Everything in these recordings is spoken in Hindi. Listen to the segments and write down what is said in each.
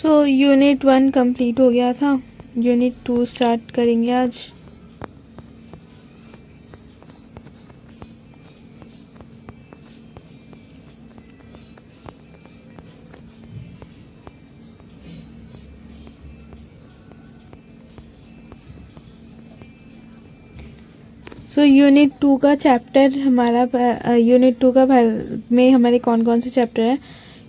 यूनिट 1 कंप्लीट हो गया था। यूनिट 2 स्टार्ट करेंगे आज। यूनिट 2 का चैप्टर हमारा यूनिट 2 का में हमारे कौन कौन से चैप्टर है।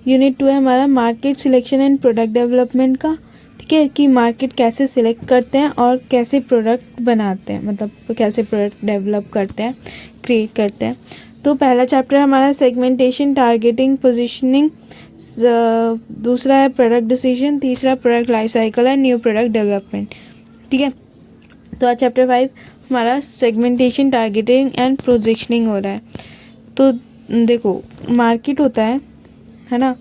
यूनिट 2 है हमारा market selection and product development का। ठीक है, कि मार्केट कैसे सिलेक्ट करते हैं और कैसे प्रोडक्ट बनाते हैं, मतलब कैसे प्रोडक्ट डेवलप करते हैं, क्रिएट करते हैं। तो पहला चैप्टर हमारा सेगमेंटेशन, टारगेटिंग, पोजीशनिंग, दूसरा है प्रोडक्ट डिसीजन, तीसरा product life cycle and new product development. ठीक है, तो आज चैप्टर 5 हमारा सेगमेंटेशन, टारगेटिंग एंड पोजीशनिंग हो रहा है। तो देखो, मार्केट होता है ना।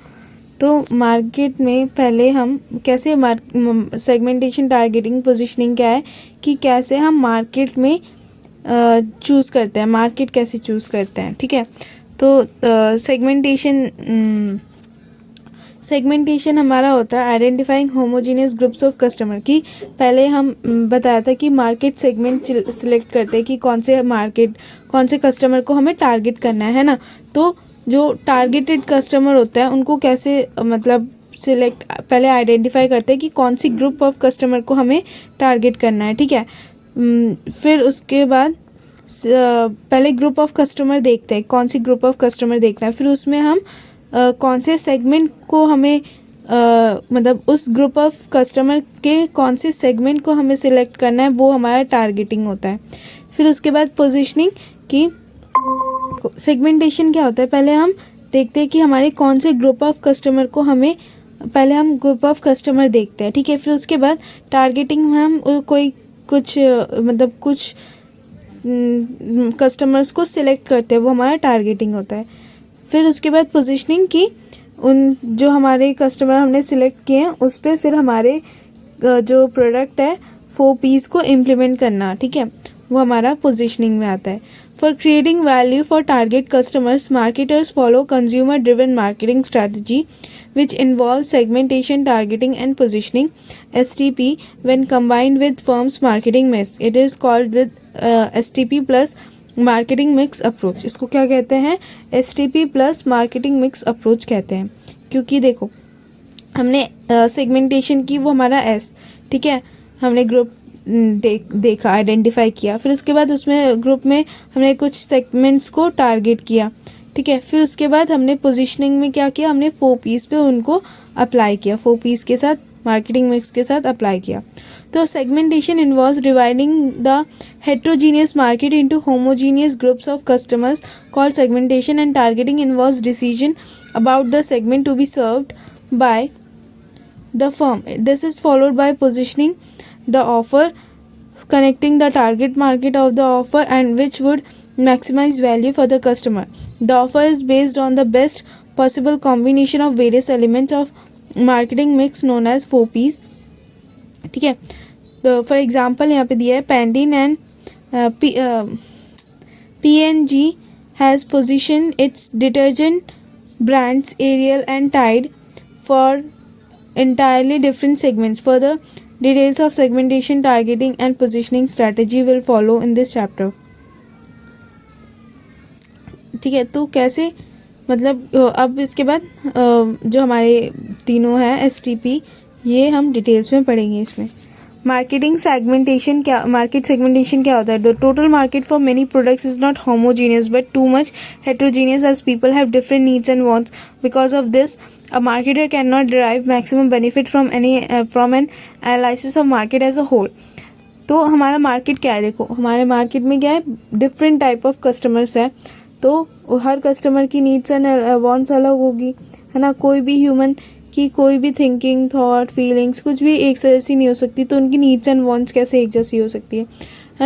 तो मार्केट में पहले हम कैसे सेगमेंटेशन, टारगेटिंग, पोजीशनिंग क्या है कि कैसे हम मार्केट में चूज़ करते हैं, मार्केट कैसे चूज़ करते हैं। ठीक है, तो सेगमेंटेशन हमारा होता है identifying homogeneous groups of customer. की पहले हम बताया था कि मार्केट सेगमेंट सिलेक्ट करते हैं कि कौन से कस्टमर को हमें टारगेट करना है ना। तो जो टारगेटेड कस्टमर होता है उनको कैसे मतलब सिलेक्ट पहले आइडेंटिफाई करते हैं कि कौन सी ग्रुप ऑफ कस्टमर को हमें टारगेट करना है। ठीक है, फिर उसके बाद पहले ग्रुप ऑफ कस्टमर देखते हैं, कौन सी ग्रुप ऑफ कस्टमर देखना है। फिर उसमें हम कौन से सेगमेंट को हमें मतलब उस ग्रुप ऑफ कस्टमर के कौन से सेगमेंट को हमें सिलेक्ट करना है, वो हमारा टारगेटिंग होता है। फिर उसके बाद पोजीशनिंग, की सेगमेंटेशन क्या होता है, पहले हम देखते हैं कि हमारे कौन से ग्रुप ऑफ कस्टमर को हमें, पहले हम ग्रुप ऑफ कस्टमर देखते हैं। ठीक है, फिर उसके बाद टारगेटिंग में हम कुछ कस्टमर्स को सिलेक्ट करते हैं, वो हमारा टारगेटिंग होता है। फिर उसके बाद पोजीशनिंग, की उन जो हमारे कस्टमर हमने सिलेक्ट किए हैं उस पर फिर हमारे जो प्रोडक्ट है 4Ps को इम्प्लीमेंट करना। ठीक है, वो हमारा पोजीशनिंग में आता है। For creating value for target customers, marketers follow consumer driven marketing strategy which involves segmentation, targeting and positioning (STP) when combined with firm's marketing mix. It is called with STP plus marketing mix approach. इसको क्या कहते हैं, STP plus marketing mix approach कहते हैं। क्योंकि देखो, हमने सेगमेंटेशन की, वो हमारा S, ठीक है, हमने ग्रुप देखा, आइडेंटिफाई किया। फिर उसके बाद उसमें ग्रुप में हमने कुछ सेगमेंट्स को टारगेट किया। ठीक है, फिर उसके बाद हमने पोजीशनिंग में क्या किया, हमने 4Ps पे उनको अप्लाई किया, 4Ps के साथ मार्केटिंग मिक्स के साथ अप्लाई किया। तो segmentation involves dividing the heterogeneous market into homogeneous groups of customers called segmentation, and targeting involves decision about the segment to be served by the firm. This is followed by positioning the offer, connecting the target market of the offer and which would maximize value for the customer. The offer is based on the best possible combination of various elements of marketing mix known as 4Ps. ठीक है, तो फॉर एग्जाम्पल यहाँ पे दिया है Pantene and P&G has positioned its detergent brands Ariel and Tide for entirely different segments. Further details of segmentation, targeting and positioning strategy will follow in this chapter. ठीक है, तो कैसे मतलब अब इसके बाद जो हमारे तीनों हैं STP, ये हम डिटेल्स में पढ़ेंगे। इसमें मार्केट सेगमेंटेशन क्या होता है। The total market for many products is not homogeneous but too much heterogeneous as people have different needs and wants. Because of this a marketer cannot derive maximum benefit from an analysis of market as a whole. तो हमारा मार्केट क्या है, देखो हमारे मार्केट में क्या है, डिफरेंट टाइप ऑफ कस्टमर्स है। तो हर कस्टमर की नीड्स एंड वांट्स अलग होगी, है ना। कोई भी ह्यूमन की कोई भी थिंकिंग, थॉट, फीलिंग्स कुछ भी एक जैसी नहीं हो सकती। तो उनकी नीड्स एंड वांट्स कैसे एक जैसी हो सकती है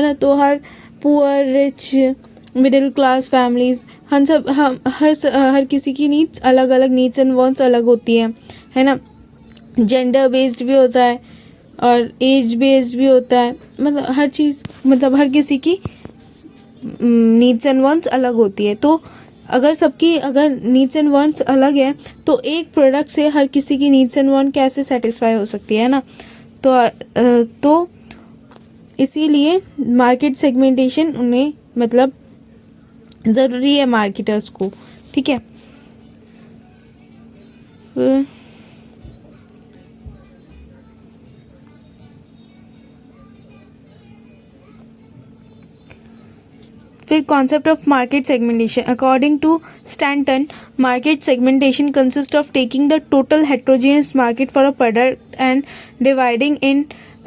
ना। तो हर poor, rich, middle class families, हर किसी की नीड्स अलग अलग, नीड्स एंड वांट्स अलग होती हैं, है ना। जेंडर बेस्ड भी होता है और एज बेस्ड भी होता है, मतलब हर चीज़, मतलब हर किसी की नीड्स एंड वांट्स अलग होती है। तो अगर सबकी अगर नीड्स एंड वांट्स अलग है तो एक प्रोडक्ट से हर किसी की नीड्स एंड वांट कैसे सेटिस्फाई हो सकती है ना। तो इसीलिए मार्केट सेगमेंटेशन उन्हें मतलब ज़रूरी है मार्केटर्स को, ठीक है। फिर concept of market segmentation, according to Stanton, market segmentation consist of taking the total heterogeneous market for a product and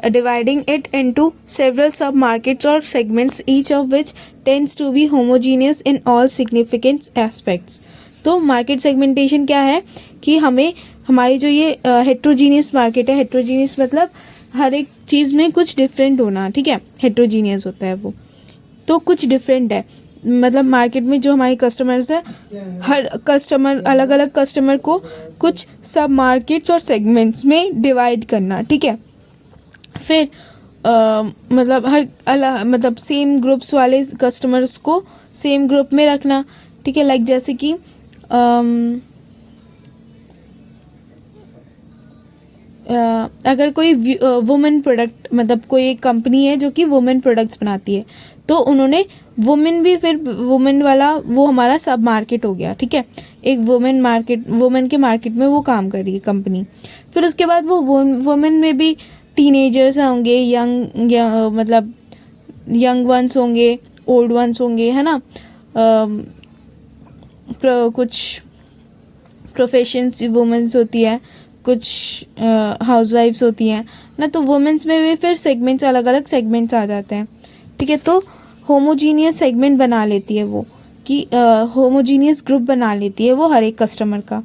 dividing it into several sub markets or segments, each of which tends to be homogeneous in all significant aspects। तो मार्केट सेगमेंटेशन क्या है कि हमें हमारी जो ये हेट्रोजीनियस मार्केट है, हेट्रोजीनियस मतलब हर एक चीज़ में कुछ डिफरेंट होना, ठीक है, हेट्रोजीनियस होता है वो, तो कुछ डिफरेंट है। मतलब मार्केट में जो हमारे कस्टमर्स हैं, हर कस्टमर अलग अलग कस्टमर को कुछ सब मार्केट्स और सेगमेंट्स में डिवाइड करना, ठीक है। फिर मतलब हर अलग मतलब सेम ग्रुप्स वाले कस्टमर्स को सेम ग्रुप में रखना, ठीक है। लाइक जैसे कि अगर कोई वुमेन प्रोडक्ट मतलब कोई एक कंपनी है जो कि वुमेन प्रोडक्ट्स बनाती है, तो उन्होंने वुमेन भी फिर वुमेन वाला वो हमारा सब मार्केट हो गया, ठीक है। एक वुमेन के मार्केट में वो काम कर रही है कंपनी। फिर उसके बाद वो वुमेन में भी टीनेजर्स होंगे, मतलब यंग वंस होंगे, ओल्ड वंस होंगे, है ना। कुछ प्रोफेशंस वुमेन्स होती है, कुछ हाउसवाइफ्स होती हैं ना, तो वुमेन्स में भी फिर सेगमेंट्स अलग अलग सेगमेंट्स आ जाते हैं, ठीक है। तो होमोजीनियस सेगमेंट बना लेती है वो, कि होमोजीनियस ग्रुप बना लेती है वो हर एक कस्टमर का,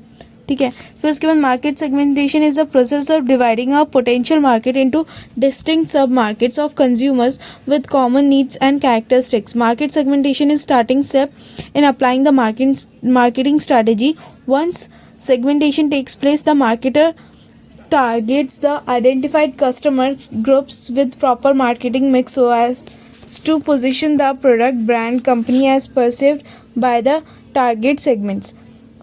ठीक है। फिर उसके बाद market segmentation is the process of dividing a potential market into distinct sub markets of consumers with common needs and characteristics. Market segmentation is starting step in applying the marketing strategy. Once segmentation takes place, the marketer targets the identified customer groups with proper marketing mix so as to position the product, brand, company as perceived by the target segments.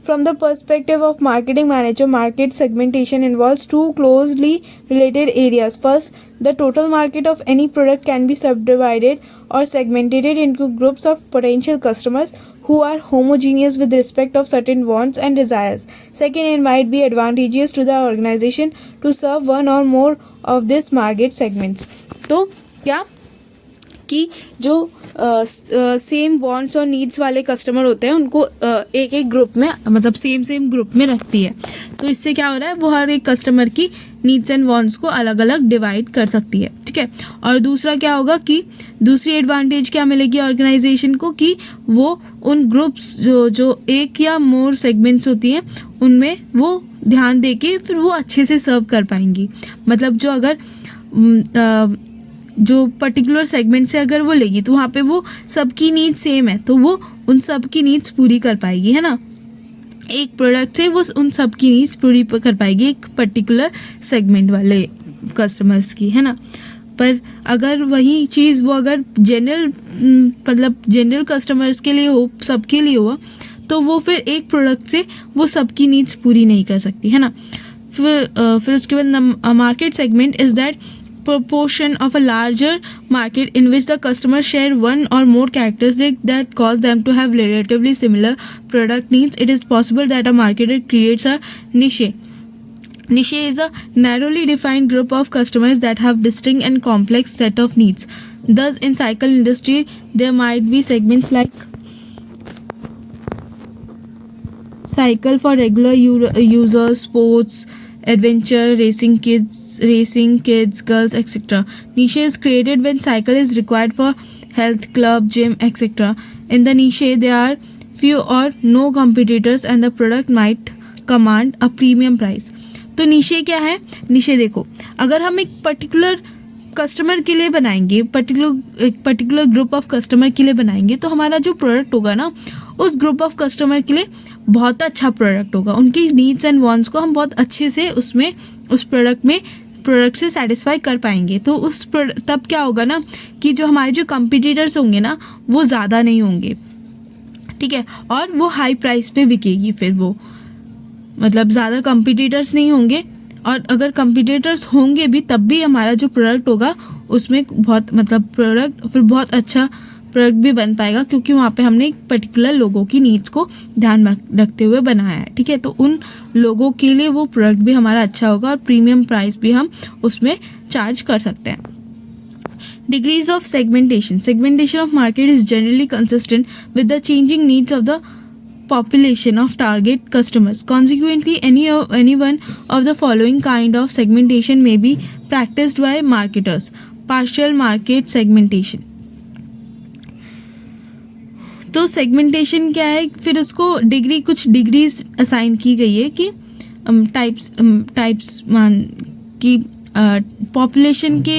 From the perspective of marketing manager, market segmentation involves two closely related areas. First, the total market of any product can be subdivided or segmented into groups of potential customers who are homogeneous with respect of certain wants and desires. Second, it might be advantageous to the organization to serve one or more of these market segments. तो क्या कि जो सेम वांट्स और नीड्स वाले कस्टमर होते हैं उनको एक एक ग्रुप में मतलब सेम ग्रुप में रखती है। तो इससे क्या हो रहा है, वो हर एक कस्टमर की नीड्स एंड वांट्स को अलग अलग डिवाइड कर सकती है, ठीक है। और दूसरा क्या होगा कि दूसरी एडवांटेज क्या मिलेगी ऑर्गेनाइजेशन को, कि वो उन ग्रुप्स जो एक या मोर सेगमेंट्स होती हैं उनमें वो ध्यान दे के फिर वो अच्छे से सर्व कर पाएंगी। मतलब जो अगर जो पर्टिकुलर सेगमेंट से अगर वो लेगी तो वहाँ पे वो सबकी नीड्स सेम है, तो वो उन सब की नीड्स पूरी कर पाएगी, है ना। एक प्रोडक्ट से वो उन सब की नीड्स पूरी कर पाएगी एक पर्टिकुलर सेगमेंट वाले कस्टमर्स की, है ना। पर अगर वही चीज़ वो अगर जनरल कस्टमर्स के लिए हो, सबके लिए हो, तो वो फिर एक प्रोडक्ट से वो सबकी नीड्स पूरी नहीं कर सकती, है ना। फिर उसके बाद market segment is that proportion of a larger market in which the customers share one or more characteristics that cause them to have relatively similar product needs. It is possible that a marketer creates a niche. Niche is a narrowly defined group of customers that have distinct and complex set of needs. Thus, in cycle industry, there might be segments like cycle for regular users, sports, adventure, racing kids, girls, etc. Niche is created when cycle is required for health, club, gym, etc. In the niche, there are few or no competitors and the product might command a premium price. तो निशे क्या है, निशे देखो, अगर हम एक पर्टिकुलर कस्टमर के लिए बनाएंगे, पर्टिकुलर ग्रुप ऑफ कस्टमर के लिए बनाएंगे, तो हमारा जो प्रोडक्ट होगा ना, उस ग्रुप ऑफ कस्टमर के लिए बहुत अच्छा प्रोडक्ट होगा। उनकी नीड्स एंड वांट्स को हम बहुत अच्छे से उसमें उस प्रोडक्ट से सेटिस्फाई कर पाएंगे। तो तब क्या होगा ना कि जो हमारे जो कंपटीटर्स होंगे ना वो ज़्यादा नहीं होंगे, ठीक है, और वो हाई प्राइस पे बिकेगी। फिर वो मतलब ज़्यादा कंपटीटर्स नहीं होंगे, और अगर कंपटीटर्स होंगे भी तब भी हमारा जो प्रोडक्ट होगा उसमें बहुत मतलब प्रोडक्ट फिर बहुत अच्छा प्रोडक्ट भी बन पाएगा, क्योंकि वहाँ पे हमने एक पर्टिकुलर लोगों की नीड्स को ध्यान रखते हुए बनाया है। ठीक है, तो उन लोगों के लिए वो प्रोडक्ट भी हमारा अच्छा होगा और प्रीमियम प्राइस भी हम उसमें चार्ज कर सकते हैं। Degrees of segmentation. Segmentation of market is generally consistent with the changing needs of the population of target customers. Consequently, any one of the following kind of segmentation may be practiced by marketers. Partial market segmentation. तो सेगमेंटेशन क्या है, फिर उसको कुछ डिग्रीज असाइन की गई है कि टाइप्स मान की पॉपुलेशन के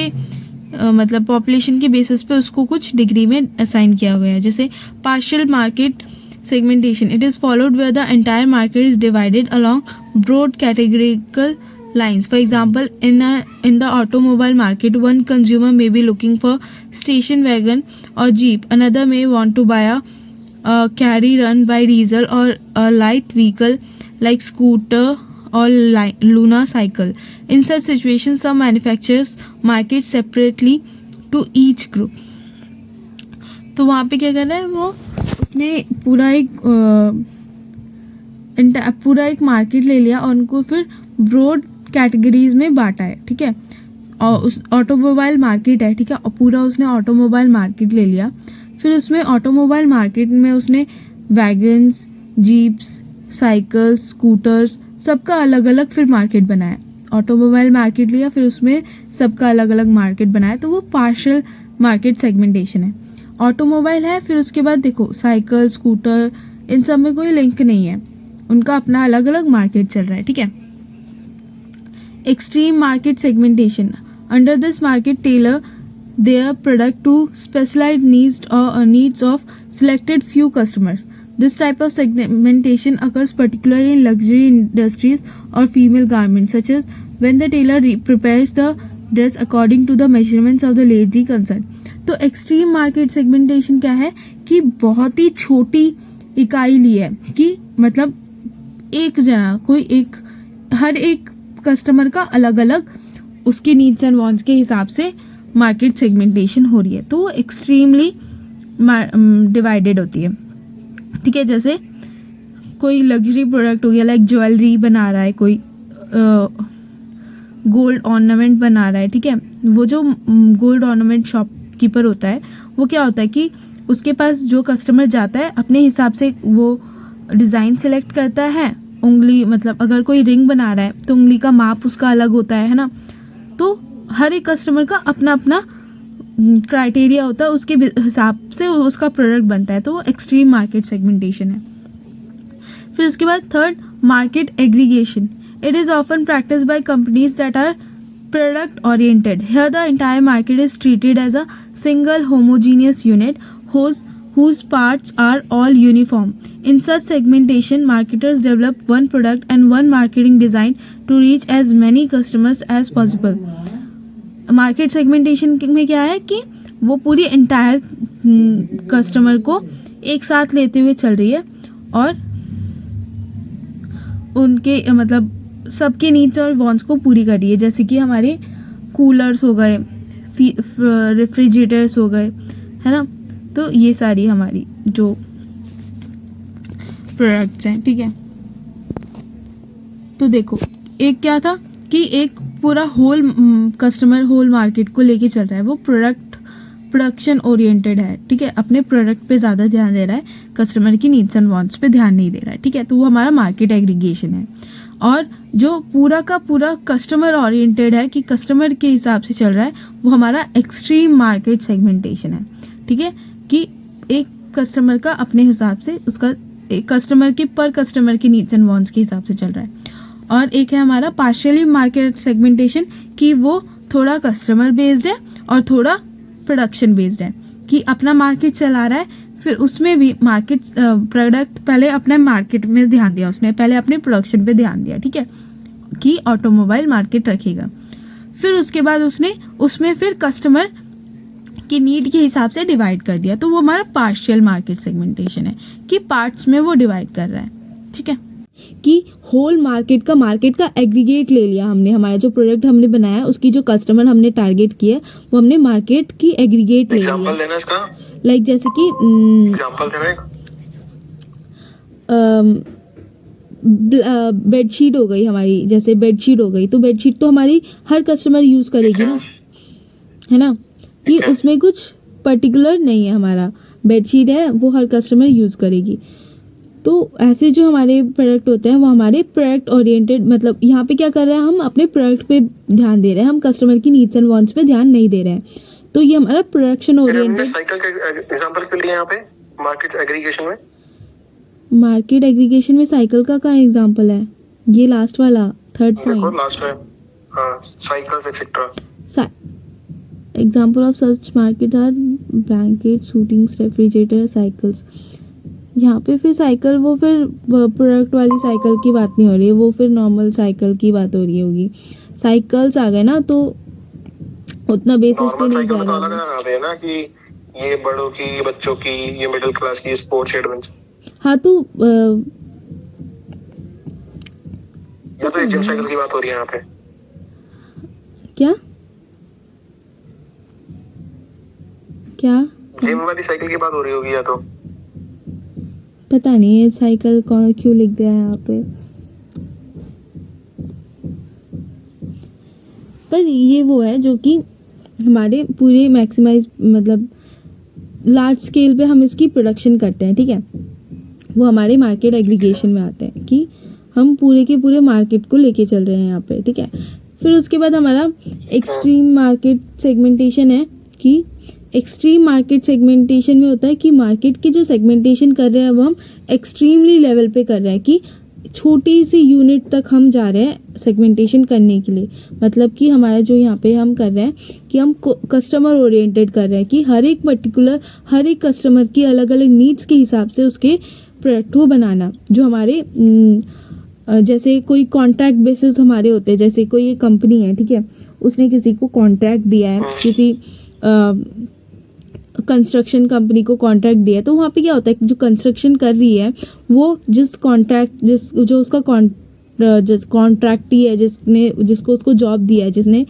मतलब पॉपुलेशन के बेसिस पे उसको कुछ डिग्री में असाइन किया गया है। जैसे partial market segmentation, it is followed where the entire market is divided along broad categorical lines. For example, in the automobile market, one consumer may be looking for station wagon or jeep. Another may want to buy a carry run by diesel or a light vehicle like scooter or Luna cycle. In such situations, some manufacturers market separately to each group. तो वहाँ पे क्या कर रहा है वो, उसने पूरा एक मार्केट ले लिया और उनको फिर ब्रॉड कैटेगरीज में बांटा है। ठीक है, और उस ऑटोमोबाइल मार्केट है, ठीक है, और पूरा उसने ऑटोमोबाइल मार्केट ले लिया। फिर उसमें ऑटोमोबाइल मार्केट में उसने वैगन्स, जीप्स, साइकिल्स, स्कूटर्स सबका अलग अलग फिर मार्केट बनाया। ऑटोमोबाइल मार्केट लिया, फिर उसमें सबका अलग अलग मार्केट बनाया, तो वो पार्शियल मार्केट सेगमेंटेशन है। ऑटोमोबाइल है, फिर उसके बाद देखो साइकिल, स्कूटर, इन सब में कोई लिंक नहीं है, उनका अपना अलग अलग मार्केट चल रहा है। ठीक है, extreme market segmentation. Under this market tailor their product to specialized needs of selected few customers. This type of segmentation occurs particularly in luxury industries or female garments, such as when the tailor prepares the dress according to the measurements of the lady concerned. तो extreme market segmentation क्या है कि बहुत ही छोटी इकाई ली है कि मतलब एक जना कोई एक हर एक कस्टमर का अलग अलग उसके नीड्स एंड वांट्स के हिसाब से मार्केट सेगमेंटेशन हो रही है, तो वो एक्सट्रीमली डिवाइडेड होती है। ठीक है, जैसे कोई लग्जरी प्रोडक्ट हो गया, लाइक ज्वेलरी बना रहा है, कोई गोल्ड ऑर्नामेंट बना रहा है। ठीक है, वो जो गोल्ड ऑर्नामेंट शॉपकीपर होता है वो क्या होता है कि उसके पास जो कस्टमर जाता है अपने हिसाब से वो डिज़ाइन सेलेक्ट करता है। उंगली मतलब अगर कोई रिंग बना रहा है तो उंगली का माप उसका अलग होता है ना, तो हर एक कस्टमर का अपना अपना क्राइटेरिया होता है, उसके हिसाब से उसका प्रोडक्ट बनता है, तो वो एक्सट्रीम मार्केट सेगमेंटेशन है। फिर उसके बाद third, market aggregation. It is often practice by companies that are product oriented. Here the entire market is treated as a single homogeneous unit whose parts are all uniform. In such segmentation, marketers develop one product and one marketing design to reach as many customers as possible. Market segmentation में क्या है कि वो पूरी entire customer को एक साथ लेते हुए चल रही है और उनके मतलब सबके नीड्स और वांट्स को पूरी कर रही है, जैसे कि हमारे कूलर्स हो गए, रेफ्रिजरेटर्स हो गए, है ना, तो ये सारी हमारी जो प्रोडक्ट्स हैं. ठीक है, तो देखो एक क्या था कि एक पूरा होल कस्टमर होल मार्केट को लेके चल रहा है, वो प्रोडक्शन ओरिएंटेड है. ठीक है, अपने प्रोडक्ट पे ज़्यादा ध्यान दे रहा है, कस्टमर की नीड्स एंड वांट्स पे ध्यान नहीं दे रहा है. ठीक है, तो वो हमारा मार्केट एग्रीगेशन है. और जो पूरा का पूरा कस्टमर ओरिएंटेड है कि कस्टमर के हिसाब से चल रहा है, वो हमारा एक्सट्रीम मार्केट सेगमेंटेशन है. ठीक है, कि एक कस्टमर का अपने हिसाब से उसका एक कस्टमर के पर कस्टमर के नीड्स एंड वांट्स के हिसाब से चल रहा है. और एक है हमारा पार्शियली मार्केट सेगमेंटेशन कि वो थोड़ा कस्टमर बेस्ड है और थोड़ा प्रोडक्शन बेस्ड है, कि अपना मार्केट चला रहा है, फिर उसमें भी मार्केट प्रोडक्ट पहले अपने मार्केट में ध्यान दिया, उसने पहले अपने प्रोडक्शन पे ध्यान दिया. ठीक है, कि ऑटोमोबाइल मार्केट रखेगा. फिर उसके बाद उसने उसमें फिर कस्टमर कि नीड के हिसाब से डिवाइड कर दिया, तो वो हमारा पार्शियल मार्केट सेगमेंटेशन है कि पार्ट्स में वो डिवाइड कर रहा है। ठीक है, कि होल मार्केट का एग्रीगेट ले लिया हमने, हमारा जो प्रोडक्ट हमने बनाया उसकी जो कस्टमर हमने टारगेट किया वो हमने मार्केट की एग्रीगेट ले लिया। एग्जांपल देना इसका, लाइक जैसे कि एग्जांपल देना एक। बेडशीट हो गई हमारी, जैसे बेडशीट हो गई, तो बेडशीट तो हमारी हर कस्टमर यूज करेगी ना, है ना, कि उसमें कुछ पर्टिकुलर नहीं है, हमारा बेडशीट है वो हर कस्टमर यूज करेगी। तो ऐसे जो हमारे प्रोडक्ट होते हैं वो हमारे प्रोडक्ट ओरिएंटेड, मतलब यहाँ पे क्या कर रहे हैं, हम अपने प्रोडक्ट पे ध्यान दे रहे हैं, हम कस्टमर की नीड्स एंड वांट्स पे ध्यान नहीं दे रहे हैं। तो ये हमारा प्रोडक्शन ओरिएंटेड। साइकिल का एग्जांपल के लिए यहाँ पे मार्केट एग्रीगेशन में, मार्केट एग्रीगेशन में साइकिल का क्या एग्जांपल है, ये लास्ट वाला थर्ड पॉइंट, लास्ट में हाँ, cycles etcetera. Example of such market are blanket, shirtings, refrigerator, cycles. यहाँ पे फिर साइकिल, वो फिर प्रोडक्ट वाली साइकिल की बात नहीं हो रही है, वो फिर नॉर्मल साइकिल की बात हो रही होगी। साइकिल्स आ गए ना, तो उतना बेसिस पे नहीं जा रहा है ना कि ये बड़ों की, ये बच्चों की, ये मिडिल क्लास की, स्पोर्ट्स एडवेंचर। हाँ, तो या तो जिम साइकिल की बात हो रही है यहाँ पे, क्या क्या जिम वाली साइकिल की बात हो रही होगी, या तो पता नहीं है साइकिल कौन क्यों लिख दिया है यहाँ पे, पर ये वो है जो कि हमारे पूरे मैक्सिमाइज, मतलब लार्ज स्केल पे हम इसकी प्रोडक्शन करते हैं। ठीक है, वो हमारे मार्केट एग्रीगेशन में आते हैं कि हम पूरे के पूरे मार्केट को लेके चल रहे हैं यहाँ पे। ठीक है, फिर उसके बाद हमारा एक्सट्रीम मार्केट सेगमेंटेशन है कि एक्सट्रीम मार्केट सेगमेंटेशन में होता है कि मार्केट की जो सेगमेंटेशन कर रहे हैं वो हम एक्सट्रीमली लेवल पे कर रहे हैं, कि छोटी सी यूनिट तक हम जा रहे हैं सेगमेंटेशन करने के लिए। मतलब कि हमारा जो यहाँ पे हम कर रहे हैं कि हम कस्टमर ओरिएंटेड कर रहे हैं, कि हर एक कस्टमर की अलग अलग नीड्स के हिसाब से उसके प्रोडक्ट को बनाना। जो हमारे जैसे कोई कॉन्ट्रैक्ट बेसिस हमारे होते हैं, जैसे कोई एक कंपनी है, ठीक है, उसने किसी को कॉन्ट्रैक्ट दिया है, किसी कंस्ट्रक्शन कंपनी को कॉन्ट्रैक्ट दिया है, तो वहाँ पे क्या होता है कि जो कंस्ट्रक्शन कर रही है वो जो उसका कॉन्ट्रैक्टी है, जिसको उसको जॉब दिया है, जिसने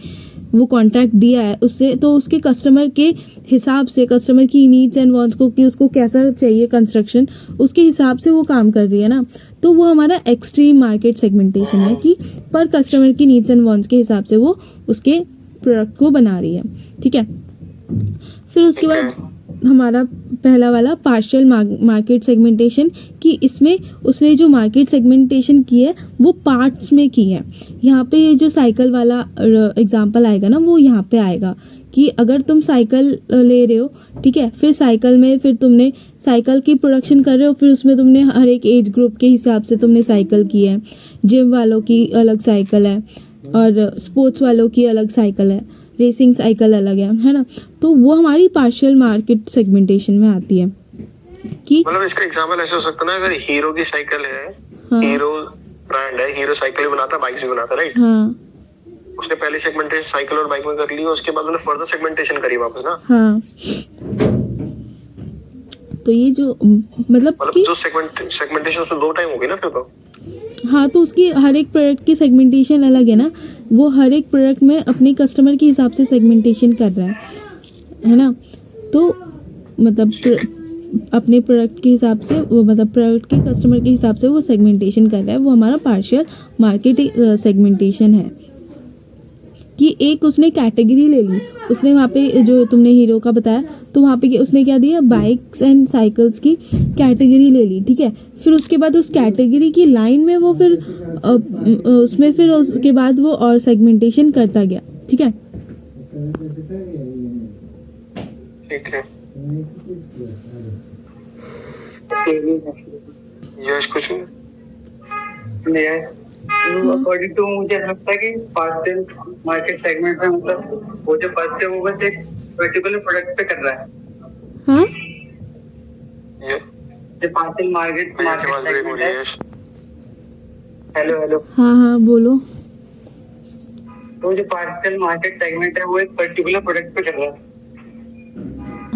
वो कॉन्ट्रैक्ट दिया है उससे, तो उसके कस्टमर के हिसाब से, कस्टमर की नीड्स एंड वांट्स को, कि उसको कैसा चाहिए कंस्ट्रक्शन, उसके हिसाब से वो काम कर रही है ना। तो वो हमारा एक्सट्रीम मार्केट सेगमेंटेशन है कि पर कस्टमर की नीड्स एंड वांट्स के हिसाब से वो उसके प्रोडक्ट को बना रही है। ठीक है, फिर उसके बाद हमारा पहला वाला पार्शियल मार्केट सेगमेंटेशन, कि इसमें उसने जो मार्केट सेगमेंटेशन की है वो पार्ट्स में की है। यहाँ पे ये जो साइकिल वाला एग्जांपल आएगा ना, वो यहाँ पे आएगा कि अगर तुम साइकिल ले रहे हो, ठीक है, फिर साइकिल में फिर तुमने साइकिल की प्रोडक्शन कर रहे हो, फिर उसमें तुमने हर एक एज ग्रुप के हिसाब से तुमने साइकिल की है। जिम वालों की अलग साइकिल है और स्पोर्ट्स वालों की अलग साइकिल है, रेसिंग साइकिल अलग है ना। तो वो हमारी पार्शियल मार्केट सेगमेंटेशन में आती है। कि मतलब इसका एग्जांपल ऐसे हो सकता है ना, अगर हीरो की साइकिल है, हाँ, हीरो ब्रांड है, हीरो साइकिल भी बनाता है, बाइक्स भी बनाता है, राइट? हाँ, उसने पहले सेगमेंटेशन साइकिल और बाइक में कर ली, उसके बाद उसने फर्दर सेगमेंटेशन करी वापस ना। हाँ, तो ये जो मतलब जो सेगमेंटेशन उसमें दो टाइम होगी ना फिर तो। हाँ, तो उसकी हर एक प्रोडक्ट की सेगमेंटेशन अलग है ना, वो हर एक प्रोडक्ट में अपने कस्टमर के हिसाब से सेगमेंटेशन कर रहा है ना। तो मतलब अपने प्रोडक्ट के हिसाब से वो, मतलब प्रोडक्ट के कस्टमर के हिसाब से वो सेगमेंटेशन कर रहा है, वो हमारा पार्शियल मार्केट सेगमेंटेशन है। कि एक उसने कैटेगरी ले ली, उसने वहाँ पे जो तुमने हीरो का बताया, तो वहाँ पे उसने क्या दिया, बाइक्स एंड साइकिल्स की कैटेगरी ले ली। ठीक है, फिर उसके बाद उस कैटेगरी की लाइन में वो फिर उसमें फिर उसके बाद वो और सेगमेंटेशन करता गया। ठीक है, ठीक है, यश कुछ नहीं है। अकॉर्डिंग टू मुझे लगता है कि पार्शियल मार्केट सेगमेंट में मतलब वो जो फर्स्ट है वो बस एक पर्टिकुलर प्रोडक्ट पे कर रहा है। हाँ, जो पार्शियल मार्केट सेगमेंट है। हेलो, हाँ, बोलो। तो जो पार्शियल मार्केट सेगमेंट है वो एक पर्टिकुलर प्रोडक्ट पे कर रहा है।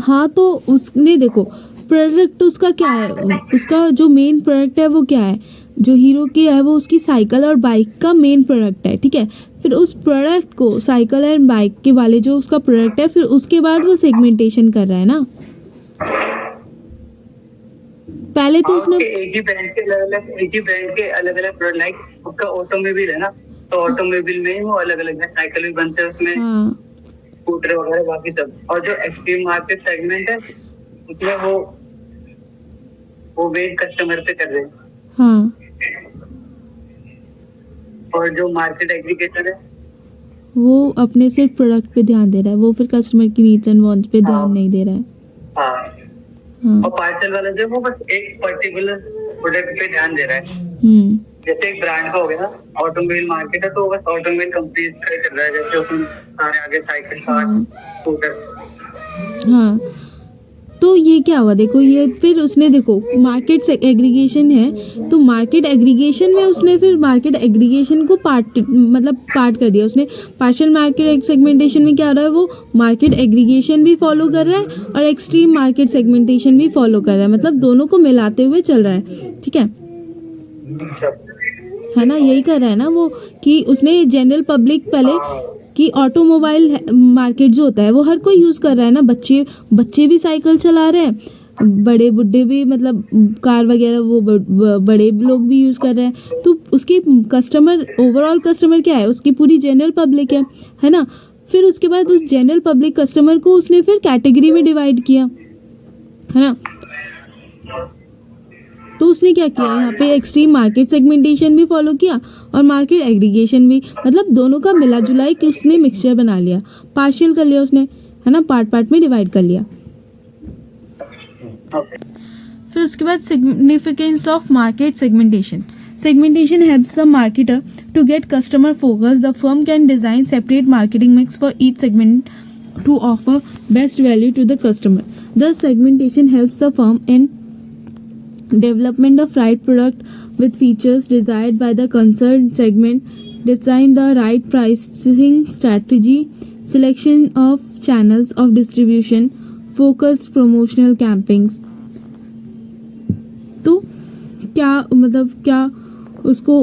हाँ तो उसने देखो प्रोडक्ट उसका क्या है, उसका जो मेन प्रोडक्ट है वो क्या है, जो हीरो की है वो उसकी साइकिल और बाइक का मेन प्रोडक्ट है, ठीक है। फिर उस प्रोडक्ट को साइकिल एंड बाइक के वाले जो उसका प्रोडक्ट है, फिर उसके बाद वो सेगमेंटेशन कर रहा है ना। पहले तो उसने एक ही ब्रांड के अलग अलग प्रोडक्ट, लाइक उसका ऑटोमोबाइल है ना, तो ऑटोमोबाइल में ही वो अलग अलग है, साइकिल भी बनते हैं उसमें, हाँ स्कूटर वगैरह बाकी सब। और जो एक्सट्रीम मार्केट सेगमेंट है उसमें वो वेट कस्टमर पे कर रहे हैं। हाँ और जो मार्केट एग्रीगेटर है वो अपने सिर्फ प्रोडक्ट पे ध्यान दे रहा है, वो फिर कस्टमर की नीड्स एंड वांट्स पे ध्यान नहीं दे रहा है। हाँ, हाँ और पार्सल वाला जो है वो बस एक पर्टिकुलर प्रोडक्ट पे ध्यान दे रहा है। जैसे एक ब्रांड का हो गया ना, ऑटोमोबाइल मार्केट है तो वो बस ऑटोमोबाइल कंपनीज का ही चल रहा है, जैसे उसमें सारे आगे साइकिल, कार, स्कूटर। हाँ तो ये क्या हुआ देखो, ये फिर उसने देखो मार्केट एग्रीगेशन है, तो मार्केट एग्रीगेशन में उसने फिर मार्केट एग्रीगेशन को पार्ट कर दिया उसने। पार्शियल मार्केट सेगमेंटेशन में क्या हो रहा है, वो मार्केट एग्रीगेशन भी फॉलो कर रहा है और एक्सट्रीम मार्केट सेगमेंटेशन भी फॉलो कर रहा है, मतलब दोनों को मिलाते हुए चल रहा है, ठीक है ना। यही कर रहा है ना वो, कि उसने जनरल पब्लिक पहले कि ऑटोमोबाइल मार्केट जो होता है वो हर कोई यूज़ कर रहा है ना, बच्चे भी साइकिल चला रहे हैं, बड़े बुड्ढे भी, मतलब कार वगैरह वो बड़े लोग भी यूज़ कर रहे हैं। तो उसकी कस्टमर, ओवरऑल कस्टमर क्या है, उसकी पूरी जनरल पब्लिक है ना। फिर उसके बाद उस जनरल पब्लिक कस्टमर को उसने फिर कैटेगरी में डिवाइड किया, है ना। तो उसने क्या किया, यहाँ पे एक्सट्रीम मार्केट सेगमेंटेशन भी फॉलो किया और मार्केट एग्रीगेशन भी, मतलब दोनों का मिला जुला के उसने मिक्सचर बना लिया, पार्शियल कर लिया उसने, है ना, पार्ट में डिवाइड कर लिया। फिर उसके बाद significance of market segmentation. Segmentation helps the marketer to get customer focus. The firm can design separate marketing mix for each segment to offer best value to the customer. Thus, segmentation helps the firm in development of right product with features desired by the concerned segment, design the right pricing strategy, selection of channels of distribution, focused promotional campaigns. तो क्या उसको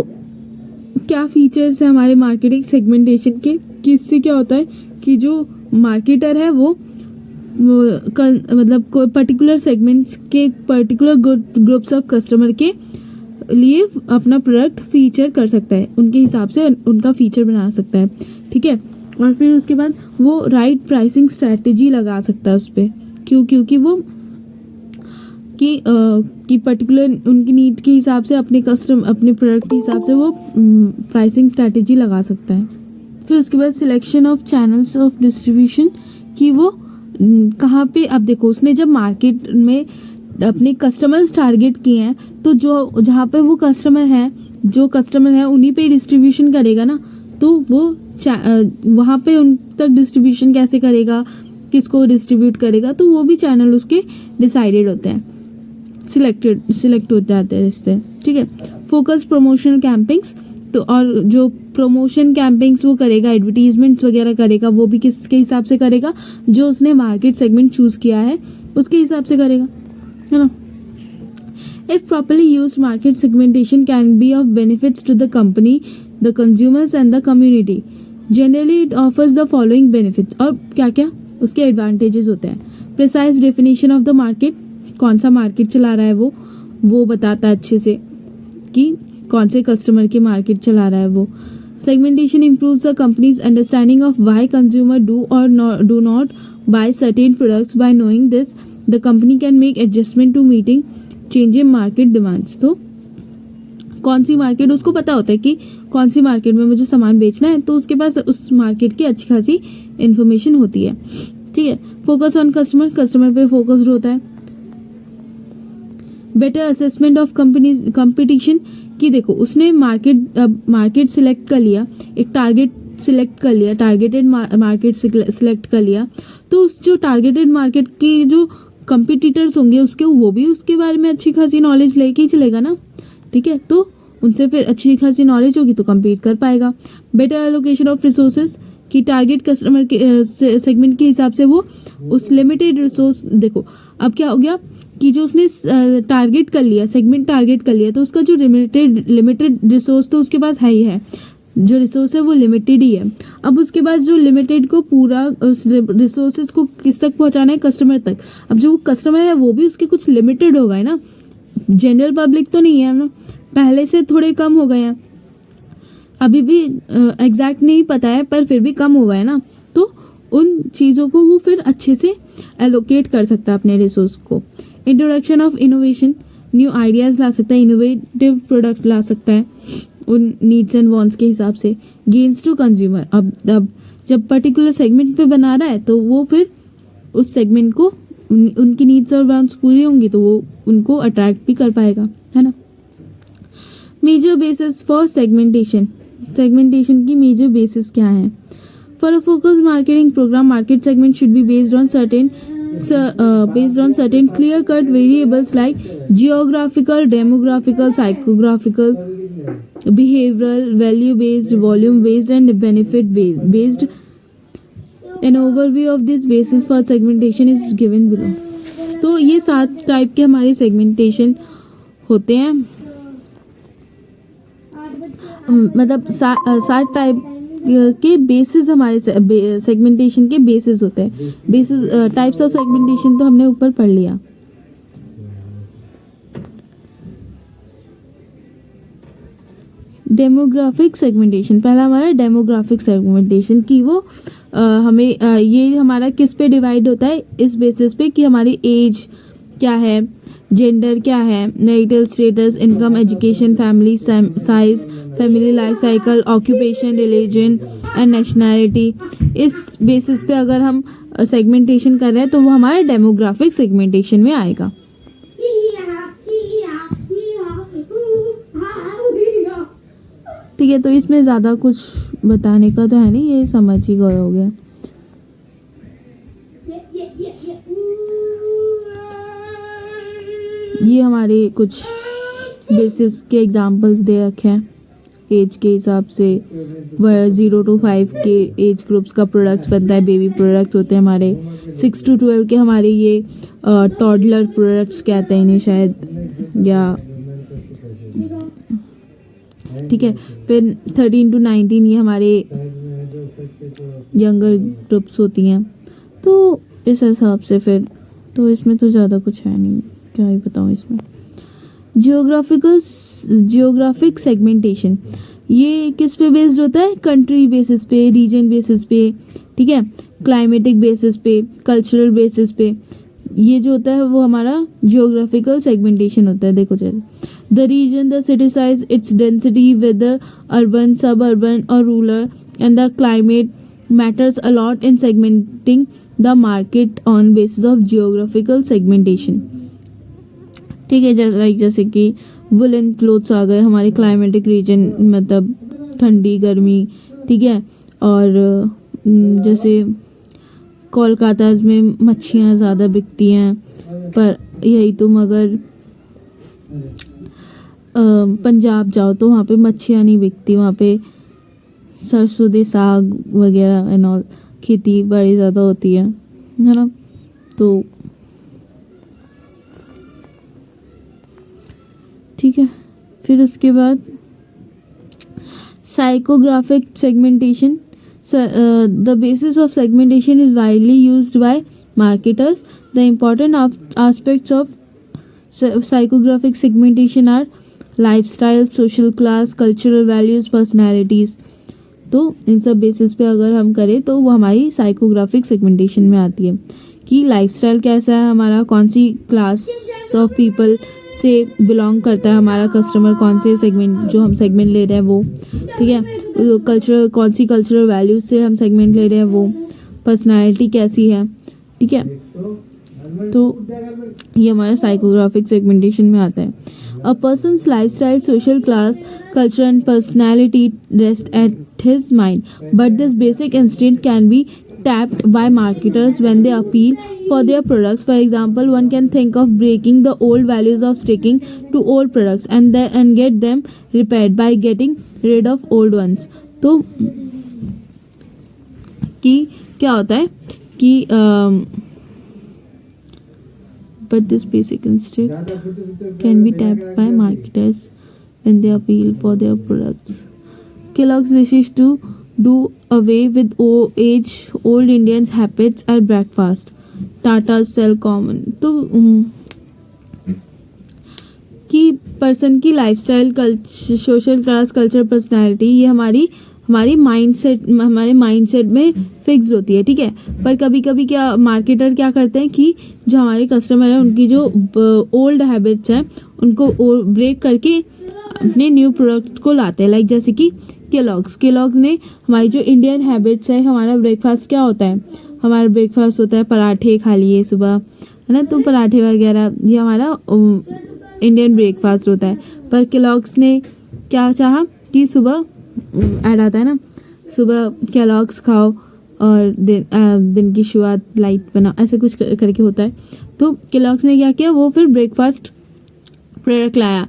क्या फीचर्स है हमारे मार्केटिंग सेगमेंटेशन के, कि इससे क्या होता है कि जो मार्केटर है वो मतलब कोई पर्टिकुलर सेगमेंट्स के पर्टिकुलर ग्रुप्स ऑफ कस्टमर के लिए अपना प्रोडक्ट फीचर कर सकता है, उनके हिसाब से उनका फीचर बना सकता है, ठीक है। और फिर उसके बाद वो राइट प्राइसिंग स्ट्रैटेजी लगा सकता है उस पर, क्योंकि वो कि पर्टिकुलर उनकी नीड के हिसाब से अपने प्रोडक्ट के हिसाब से वो प्राइसिंग स्ट्रैटेजी लगा सकता है। फिर उसके बाद selection of channels of distribution, कि वो कहाँ पे, अब देखो उसने जब मार्केट में अपने कस्टमर्स टारगेट किए हैं, तो जो जहाँ पे वो कस्टमर है उन्हीं पे डिस्ट्रीब्यूशन करेगा ना, तो वो वहाँ पे उन तक डिस्ट्रीब्यूशन कैसे करेगा, किसको डिस्ट्रीब्यूट करेगा, तो वो भी चैनल उसके डिसाइडेड होते हैं, सिलेक्ट हो जाते हैं इससे, ठीक है। फोकस प्रमोशनल कैंपेन्स, तो और जो प्रमोशन कैंपेन्स वो करेगा, एडवर्टीजमेंट्स वगैरह करेगा, वो भी किसके हिसाब से करेगा, जो उसने मार्केट सेगमेंट चूज़ किया है उसके हिसाब से करेगा, है ना। If properly used market segmentation can be of benefits to the company, the consumers and the community. Generally it offers the following benefits, और क्या क्या उसके एडवांटेजेस होते हैं। Precise definition of the market, कौन सा मार्केट चला रहा है वो बताता है अच्छे से कि कौन से कस्टमर के मार्केट चला रहा है वो। Segmentation improves the companies understanding of why consumer do or do not buy certain products. By knowing this the company can make adjustment to meeting changing market demands. तो कौन सी मार्केट, उसको पता होता है कि कौन सी मार्केट में मुझे सामान बेचना है, तो उसके पास उस मार्केट की अच्छी खासी इन्फॉर्मेशन होती है, ठीक है। फोकस ऑन कस्टमर पे फोकस्ड होता है। बेटर असेसमेंट ऑफ कंपटीशन, कि देखो उसने मार्केट सिलेक्ट कर लिया, एक टारगेट सिलेक्ट कर लिया, टारगेटेड मार्केट सिलेक्ट कर लिया, तो उस जो टारगेटेड मार्केट के जो कंपटीटर्स होंगे वो भी उसके बारे में अच्छी खासी नॉलेज लेके ही चलेगा ना, ठीक है। तो उनसे फिर अच्छी खासी नॉलेज होगी तो कम्पीट कर पाएगा। बेटर एलोकेशन ऑफ रिसोर्सेज, कि टारगेट कस्टमर के सेगमेंट के हिसाब से वो उस लिमिटेड रिसोर्स, देखो अब क्या हो गया कि जो उसने टारगेट कर लिया, सेगमेंट टारगेट कर लिया, तो उसका जो लिमिटेड रिसोर्स तो उसके पास है ही है, जो रिसोर्स है वो लिमिटेड ही है। अब उसके बाद जो लिमिटेड को पूरा उस रिसोर्सेज को किस तक पहुंचाना है, कस्टमर तक। अब जो वो कस्टमर है वो भी उसके कुछ लिमिटेड हो गए ना, जनरल पब्लिक तो नहीं है ना, पहले से थोड़े कम हो गए हैं, अभी भी एग्जैक्ट नहीं पता है पर फिर भी कम हो गए ना, तो उन चीज़ों को वो फिर अच्छे से एलोकेट कर सकता है अपने रिसोर्स को। Introduction of innovation, new ideas ला सकता है, इनोवेटिव प्रोडक्ट ला सकता है उन नीड्स एंड वांट्स के हिसाब से। गेन्स टू कंज्यूमर, अब जब पर्टिकुलर सेगमेंट पे बना रहा है तो वो फिर उस सेगमेंट को उनकी नीड्स और वांट्स पूरी होंगी तो वो उनको अट्रैक्ट भी कर पाएगा, है ना। Major basis for segmentation, segmentation की मेजर बेसिस क्या है। For a focus marketing program, market segment should be based on certain clear cut variables like geographical, demographical, psychographical, behavioral, value based, volume based and benefit based. An overview of this basis for segmentation is given below. तो ये 7 टाइप के हमारे सेगमेंटेशन होते हैं, मतलब 7 टाइप के बेसिस हमारे सेगमेंटेशन के बेसिस होते हैं। बेसिस टाइप्स ऑफ सेगमेंटेशन तो हमने ऊपर पढ़ लिया। डेमोग्राफिक सेगमेंटेशन, पहला हमारा डेमोग्राफिक सेगमेंटेशन की वो हमें ये हमारा किस पे डिवाइड होता है, इस बेसिस पे कि हमारी एज क्या है, जेंडर क्या है, marital status, income, education, family size, family life cycle, occupation, religion and nationality. इस बेसिस पे अगर हम सेगमेंटेशन कर रहे हैं तो वो हमारे डेमोग्राफिक सेगमेंटेशन में आएगा। ठीक है, तो इसमें ज़्यादा कुछ बताने का तो है नहीं, ये समझ ही गए हो गया। ये हमारे कुछ बेसिस के एग्जांपल्स दे रखे हैं एज के हिसाब से। 0 to 5 के एज ग्रुप्स का प्रोडक्ट्स बनता है, बेबी प्रोडक्ट्स होते हैं हमारे। 6 to 12 के हमारे ये टॉडलर प्रोडक्ट्स कहते हैं इन्हें शायद, या ठीक है। फिर 13 to 19 ये हमारे यंगर ग्रुप्स होती हैं। तो इस हिसाब से फिर तो इसमें तो ज़्यादा कुछ है नहीं, क्या ही बताऊँ इसमें। जियोग्राफिक सेगमेंटेशन, ये किस पे बेस्ड होता है, कंट्री बेसिस पे, रीजन बेसिस पे, ठीक है, क्लाइमेटिक बेसिस पे, कल्चरल बेसिस पे। ये जो होता है वो हमारा जियोग्राफिकल सेगमेंटेशन होता है। देखो चलो, the region, the city size, its density, whether urban, suburban और rural and the climate matters a lot in segmenting the market on basis of geographical segmentation। ठीक है, जैसे कि वुलन क्लोथ्स आ गए हमारे क्लाइमेटिक रीजन, मतलब ठंडी गर्मी, ठीक है। और जैसे कोलकाता में मच्छियाँ ज़्यादा बिकती हैं, पर यही तुम अगर पंजाब जाओ तो वहाँ पे मच्छियाँ नहीं बिकती, वहाँ पे सरसों दे साग वगैरह एंड ऑल खेती बड़ी ज़्यादा होती है ना। तो ठीक है, फिर उसके बाद psychographic segmentation. The basis of segmentation is widely used by marketers. The important aspects of psychographic segmentation are lifestyle, social class, cultural values, personalities। तो इन सब बेसिस पे अगर हम करें तो वो हमारी साइकोग्राफिक सेगमेंटेशन में आती है कि लाइफस्टाइल कैसा है हमारा, कौन सी क्लास ऑफ पीपल से बिलोंग करता है हमारा कस्टमर, कौन से सेगमेंट जो हम सेगमेंट ले रहे हैं वो, ठीक है, कल्चरल, कौन सी कल्चरल वैल्यूज से हम सेगमेंट ले रहे हैं वो, पर्सनालिटी कैसी है, ठीक है। तो ये हमारा साइकोग्राफिक सेगमेंटेशन में आता है। A person's lifestyle, social class, culture and personality rest at his mind, but this basic instinct can be tapped by marketers when they appeal for their products. For example, one can think of breaking the old values of sticking to old products and get them repaired by getting rid of old ones. तो कि क्या होता है कि but this basic instinct can be tapped by marketers when they appeal for their products. Kellogg's wishes to do away with old Indians habits at breakfast. Tata's sell common. तो कि पर्सन की lifestyle, social class, culture, personality, ये हमारे माइंडसेट में फिक्स होती है, ठीक है। पर कभी कभी क्या मार्केटर क्या करते हैं कि जो हमारे कस्टमर हैं उनकी जो ओल्ड हैबिट्स हैं उनको ब्रेक करके अपने न्यू प्रोडक्ट को लाते हैं। लाइक जैसे कि केलॉग्स ने हमारी जो इंडियन हैबिट्स है, हमारा ब्रेकफास्ट क्या होता है, हमारा ब्रेकफास्ट होता है पराठे खा लिए सुबह, है ना, तो पराठे वगैरह ये हमारा इंडियन ब्रेकफास्ट होता है। पर केलॉग्स ने क्या चाहा कि सुबह ऐड आता है ना, सुबह केलॉग्स खाओ और दिन की शुरुआत लाइट बनाओ, ऐसे कुछ करके होता है। तो केलॉग्स ने क्या किया, वो फिर ब्रेकफास्ट प्रोडक्ट लाया।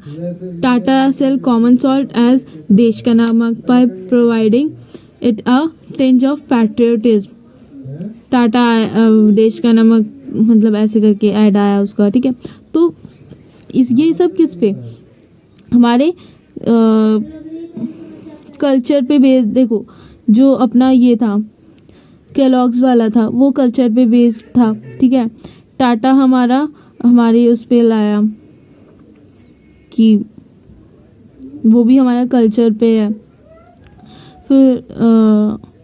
Tata salt common salt as देश का नमक by providing it a tinge of patriotism. Tata देश का नमक मतलब ऐसे करके ऐड आया उसका, ठीक है। तो ये सब किस पे, हमारे कल्चर पे बेस्ड। देखो जो अपना ये था केलॉग्स वाला था वो कल्चर पे बेस्ड था, ठीक है। टाटा हमारे उस पे लाया कि वो भी हमारा कल्चर पे है। फिर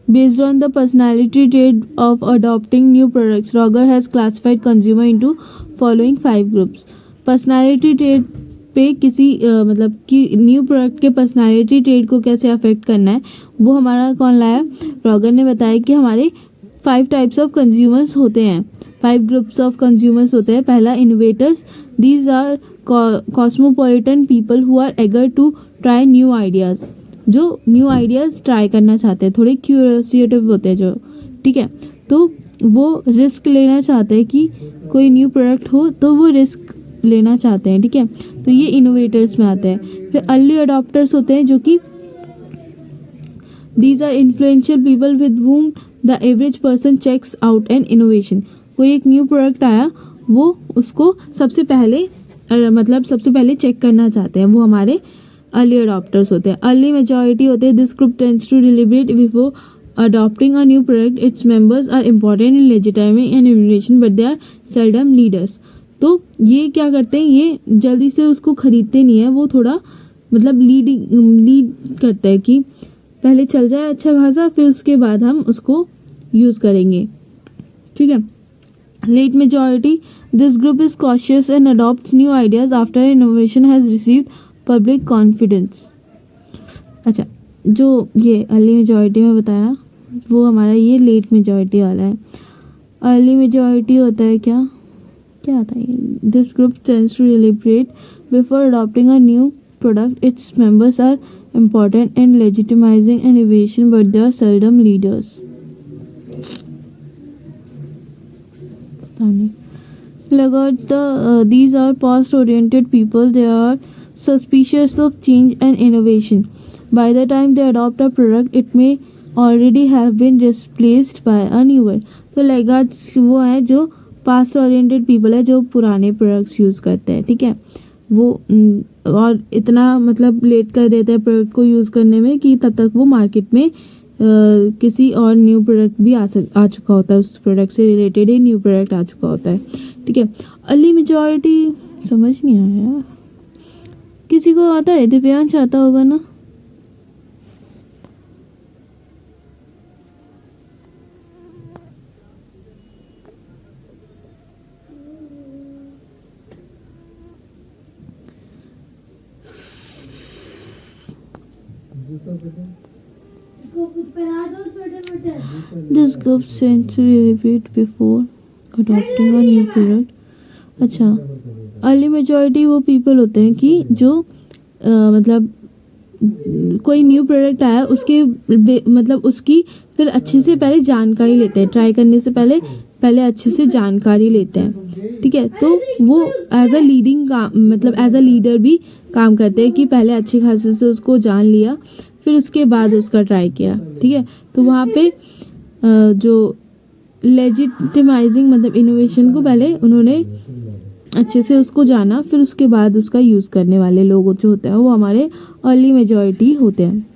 based on the personality trait of adopting new products, Roger has classified consumer into following 5 groups. Personality trait पे किसी मतलब कि न्यू प्रोडक्ट के पर्सनालिटी ट्रेट को कैसे अफेक्ट करना है वो हमारा कौन लाया, रॉगर ने बताया कि हमारे 5 टाइप्स ऑफ कंज्यूमर्स होते हैं, 5 ग्रुप्स ऑफ कंज्यूमर्स होते हैं। पहला innovators, these are cosmopolitan people who are eager to try new ideas, जो न्यू आइडियाज़ ट्राई करना चाहते हैं, थोड़े क्यूरियोसिटिव होते हैं जो, ठीक है। तो वो रिस्क लेना चाहते हैं कि कोई न्यू प्रोडक्ट हो तो वो रिस्क लेना चाहते हैं, ठीक है। तो ये इनोवेटर्स में आते हैं। फिर अर्ली अडॉप्टर्स होते हैं जो कि these are influential people with whom the average person checks out an innovation. कोई एक न्यू प्रोडक्ट आया वो उसको सबसे पहले चेक करना चाहते हैं, वो हमारे अर्ली अडॉप्टर्स होते हैं। अर्ली मेजॉरिटी होते हैं, this group tends to deliberate before adopting a new product. Its members are important in legitiming an innovation but they are seldom leaders. तो ये क्या करते हैं, ये जल्दी से उसको खरीदते नहीं है, वो थोड़ा मतलब लीड करते हैं कि पहले चल जाए अच्छा खासा, फिर उसके बाद हम उसको यूज़ करेंगे, ठीक है। Late majority, this group is cautious and adopts new ideas after innovation has received public confidence. अच्छा, जो ये अर्ली मेजॉरिटी में बताया वो हमारा ये लेट मेजॉरिटी वाला है। अर्ली मेजॉरिटी होता है क्या आता है, this group tends to deliberate before adopting a new product. Its members are important in legitimizing innovation but they are seldom leaders. These are past-oriented people. They are suspicious of change and innovation. By the time they adopt a product, it may already have been replaced by a new one. तो लैगार्ड्स वो हैं जो पास्ट ओरिएंटेड पीपल है, जो पुराने प्रोडक्ट्स यूज़ करते हैं, ठीक है। वो और इतना मतलब लेट कर देते हैं प्रोडक्ट को यूज़ करने में कि तब तक वो मार्केट में किसी और न्यू प्रोडक्ट भी आ चुका होता है, उस प्रोडक्ट से रिलेटेड ही न्यू प्रोडक्ट आ चुका होता है, ठीक है। अर्ली मेजॉरिटी समझ नहीं आया, किसी को आता है? दिव्यांश आता होगा ना? This group tends to deliberate before adopting a new product. अच्छा, अर्ली मेजॉरिटी वो पीपल होते हैं कि जो मतलब कोई न्यू प्रोडक्ट आया उसके मतलब उसकी फिर अच्छे से पहले जानकारी लेते हैं, ट्राई करने से पहले अच्छे से जानकारी लेते हैं, ठीक है। तो वो एज अ लीडर भी काम करते हैं कि पहले अच्छे खासे से उसको जान लिया, फिर उसके बाद उसका ट्राई किया, ठीक है। तो वहाँ पे जो लेजिटिमाइजिंग मतलब इनोवेशन को पहले उन्होंने अच्छे से उसको जाना, फिर उसके बाद उसका यूज़ करने वाले लोग जो होते हैं वो हमारे अर्ली मेजॉरिटी होते हैं.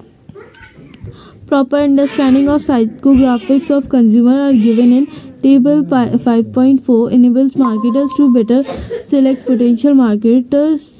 Proper understanding of psychographics of consumer are given in table 5.4 enables marketers to better select potential markets.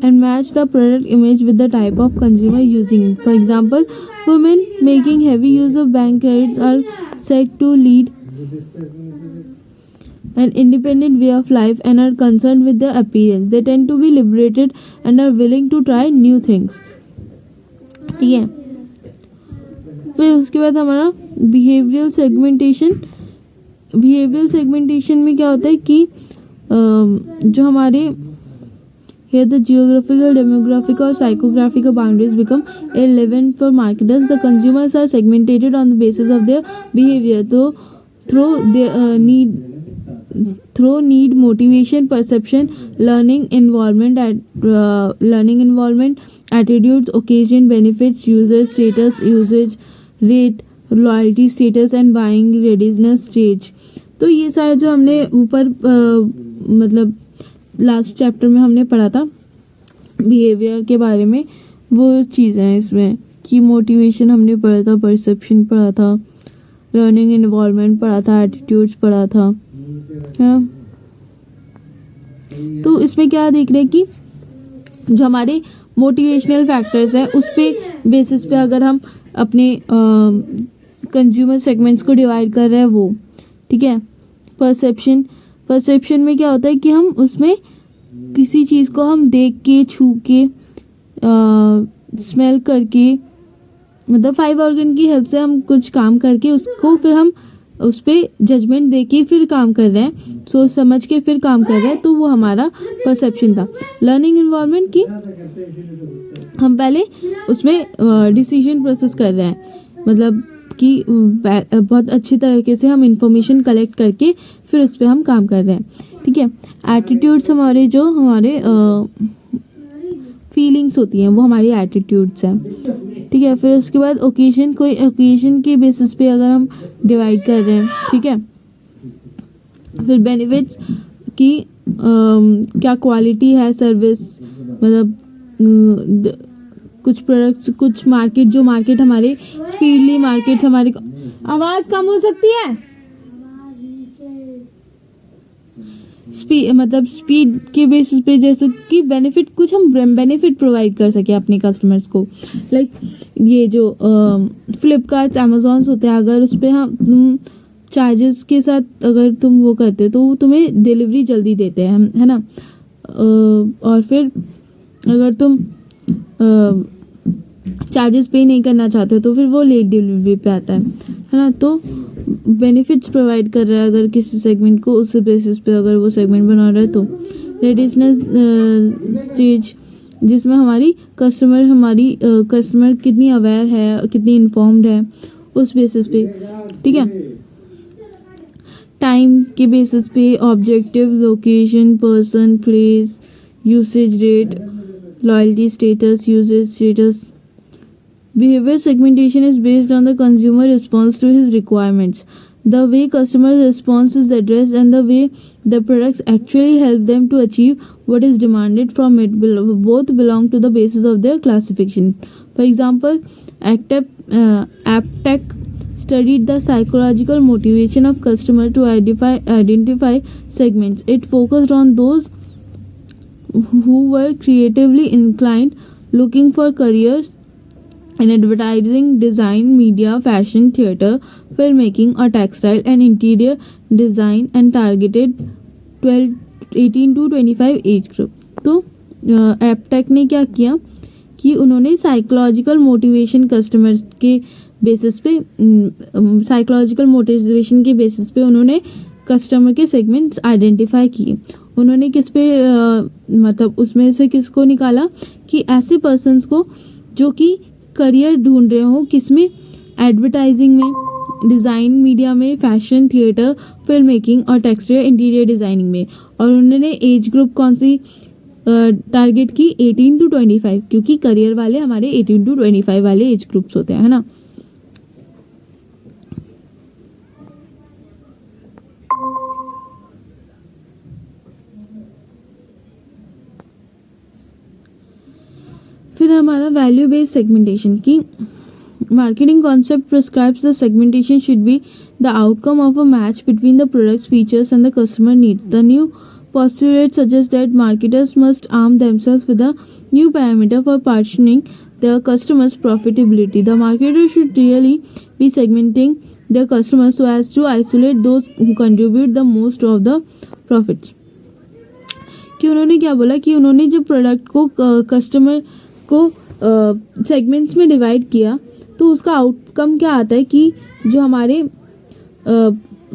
And match the product image with the type of consumer using it. For example, women making heavy use of bank credits are said to lead an independent way of life and are concerned with their appearance. They tend to be liberated and are willing to try new things. ठीक है. फिर उसके बाद हमारा बिहेवियरल सेगमेंटेशन में क्या होता है कि जो हमारे here the geographical, demographic or psychographical boundaries become irrelevant for marketers. The consumers are segmented on the basis of their behavior. Through need, motivation, perception, learning involvement, attitudes, occasion, benefits, user status, usage rate, loyalty status and buying readiness stage. तो ये सारे जो हमने ऊपर मतलब लास्ट चैप्टर में हमने पढ़ा था बिहेवियर के बारे में, वो चीज़ें हैं इसमें कि मोटिवेशन हमने पढ़ा था, परसेप्शन पढ़ा था, लर्निंग इन्वॉल्वमेंट पढ़ा था, एटीट्यूड्स पढ़ा था. हाँ, तो इसमें क्या देख रहे हैं कि जो हमारे मोटिवेशनल फैक्टर्स हैं उस पे बेसिस पे अगर हम अपने कंज्यूमर सेगमेंट्स को डिवाइड कर रहे हैं वो, ठीक है. परसेप्शन में क्या होता है कि हम उसमें किसी चीज़ को हम देख के, छू के, स्मेल करके, मतलब 5 ऑर्गन की हेल्प से हम कुछ काम करके उसको फिर हम उस पर जजमेंट दे के फिर काम कर रहे हैं, सोच समझ के फिर काम कर रहे हैं, तो वो हमारा परसेप्शन था. लर्निंग इन्वॉल्वमेंट की हम पहले उसमें डिसीजन प्रोसेस कर रहे हैं, मतलब कि बहुत अच्छी तरीके से हम इंफॉर्मेशन कलेक्ट करके फिर उस पर हम काम कर रहे हैं. ठीक है. एटीट्यूड्स हमारे फीलिंग्स होती हैं वो हमारी एटीट्यूड्स हैं. ठीक है. फिर उसके बाद ओकेजन के बेसिस पे अगर हम डिवाइड कर रहे हैं, ठीक है. फिर बेनिफिट्स की क्या क्वालिटी है सर्विस, मतलब कुछ प्रोडक्ट्स, कुछ मार्केट हमारे स्पीडली मार्केट हमारे. आवाज़ कम हो सकती है. मतलब स्पीड के बेसिस पे, जैसे कि बेनिफिट कुछ हम बेनिफिट प्रोवाइड कर सके अपने कस्टमर्स को. लाइक ये जो फ्लिपकार्ट, अमेजॉन्स होते हैं, अगर उस पर हम चार्जेस के साथ अगर तुम वो करते हो तो तुम्हें डिलीवरी जल्दी देते हैं, है ना. और फिर अगर तुम चार्जेस पे नहीं करना चाहते हो तो फिर वो लेट डिलीवरी पे आता है ना. तो बेनिफिट्स प्रोवाइड कर रहा है अगर किसी सेगमेंट को, उस बेसिस पे अगर वो सेगमेंट बना रहा है. तो रेडिनेस स्टेज, जिसमें हमारी कस्टमर कितनी अवेयर है, कितनी इन्फॉर्म्ड है, उस बेसिस पे. ठीक है. टाइम के बेसिस पे objective, location, person, place, usage rate, loyalty status, usage status. Behavior segmentation is based on the consumer response to his requirements. The way customer response is addressed and the way the products actually help them to achieve what is demanded from it both belong to the basis of their classification. For example, AppTech studied the psychological motivation of customer to identify segments. It focused on those who were creatively inclined, looking for careers in advertising, design, media, fashion, theatre, filmmaking or textile and interior design, and targeted 18 to 25 age group. तो एपटेक ने क्या किया कि उन्होंने साइकोलॉजिकल मोटिवेशन कस्टमर्स के बेसिस पे उन्होंने कस्टमर के सेगमेंट्स आइडेंटिफाई किए. उन्होंने किस पे मतलब उसमें से किसको निकाला कि ऐसे पर्सन्स को जो कि करियर ढूंढ रहे हो, किस में, एडवर्टाइजिंग में, डिज़ाइन मीडिया में, फैशन, थिएटर, फिल्म मेकिंग और टेक्सटाइल इंटीरियर डिज़ाइनिंग में। और उन्होंने एज ग्रुप कौन सी टारगेट की? 18 to 25, क्योंकि करियर वाले हमारे 18 to 25 वाले एज ग्रुप्स होते हैं, है ना। फिर हमारा वैल्यू बेस्ड सेगमेंटेशन की marketing concept prescribes the segmentation should be the outcome of a match between the product's features and the customer needs. The new postulate suggests that marketers must arm themselves with a new parameter for partitioning their customers' profitability. The marketer should really be segmenting their customers so as to isolate those who contribute the most of the profits. कि उन्होंने क्या बोला कि उन्होंने जब प्रोडक्ट को कस्टमर को सेगमेंट्स में डिवाइड किया तो उसका आउटकम क्या आता है कि जो हमारे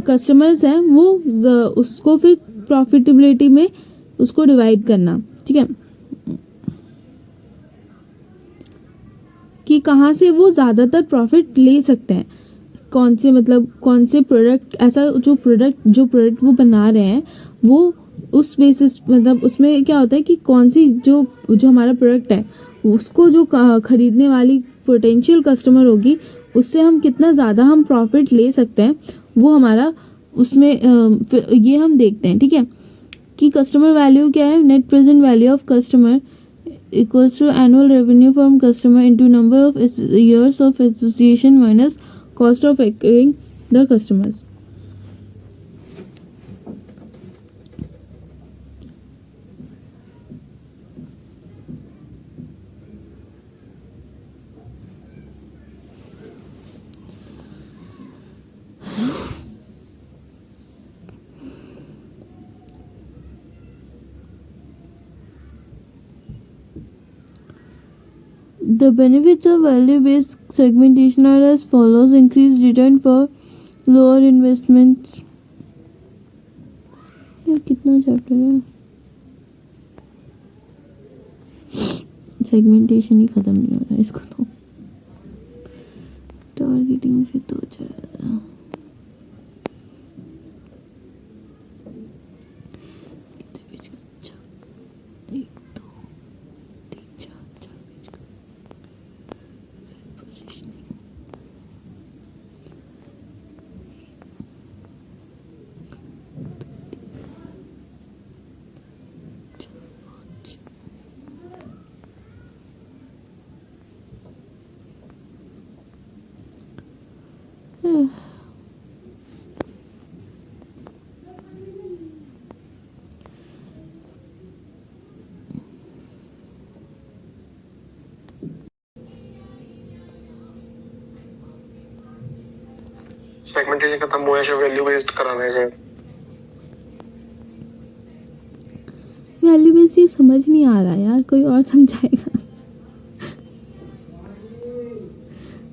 कस्टमर्स हैं वो उसको फिर प्रॉफिटेबिलिटी में उसको डिवाइड करना, ठीक है, कि कहाँ से वो ज़्यादातर प्रॉफिट ले सकते हैं, कौन से प्रोडक्ट, ऐसा जो प्रोडक्ट वो बना रहे हैं वो उस बेसिस उसमें क्या होता है कि कौन सी जो हमारा प्रोडक्ट है उसको जो खरीदने वाली पोटेंशियल कस्टमर होगी उससे हम कितना ज़्यादा हम प्रॉफिट ले सकते हैं, वो हमारा उसमें ये हम देखते हैं, ठीक है, कि कस्टमर वैल्यू क्या है? Net present value of customer equals to annual revenue from customer into number of years of association minus cost of acquiring the customers. The benefits of value-based segmentation are as follows: increased return for lower investments. ये कितना चैप्टर है? सेगमेंटेशन ही खत्म नहीं हो रहा है इसको तो। टारगेटिंग से तो जाएगा। सेगमेंटेशन खत्म हुआ है, वैल्यू बेस्ड कराना है। वैल्यू बेस्ड ये समझ नहीं आ रहा यार, कोई और समझाएगा?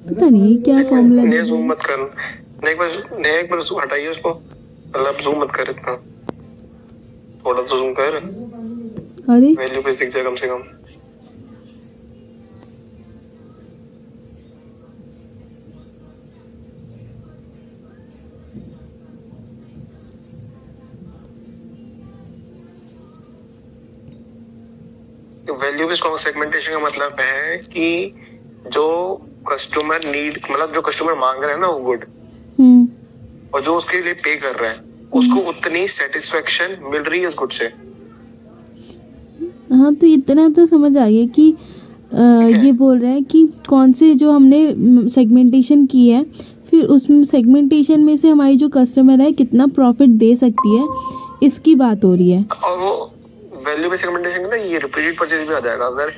पता नहीं क्या फॉर्मूला है। जूम मत कर, एक बार हटाइए उसको, मतलब जूम मत कर इतना, थोड़ा तो जूम कर। अरे वैल्यू बेस्ड दिख जाए कम से कम। वैल्यू बेस्ड सेगमेंटेशन का मतलब है कि जो कस्टमर नीड, मतलब जो कस्टमर मांग रहा है ना वो गुड, और जो उसके लिए पे कर रहा है उसको उतनी सेटिस्फेक्शन मिल रही है उस गुड से। हाँ, तो इतना तो समझ आ गया कि ये बोल रहा है कि कौन से जो हमने सेगमेंटेशन की है, फिर उसमें सेगमेंटेशन में से हमारी जो कस्टमर है कितना प्रॉफिट दे सकती है, इसकी बात हो रही है। और वो वैल्यू बेस्ड सेगमेंटेशन ना ये रिपीटेड परचेज भी आ जाएगा। अगर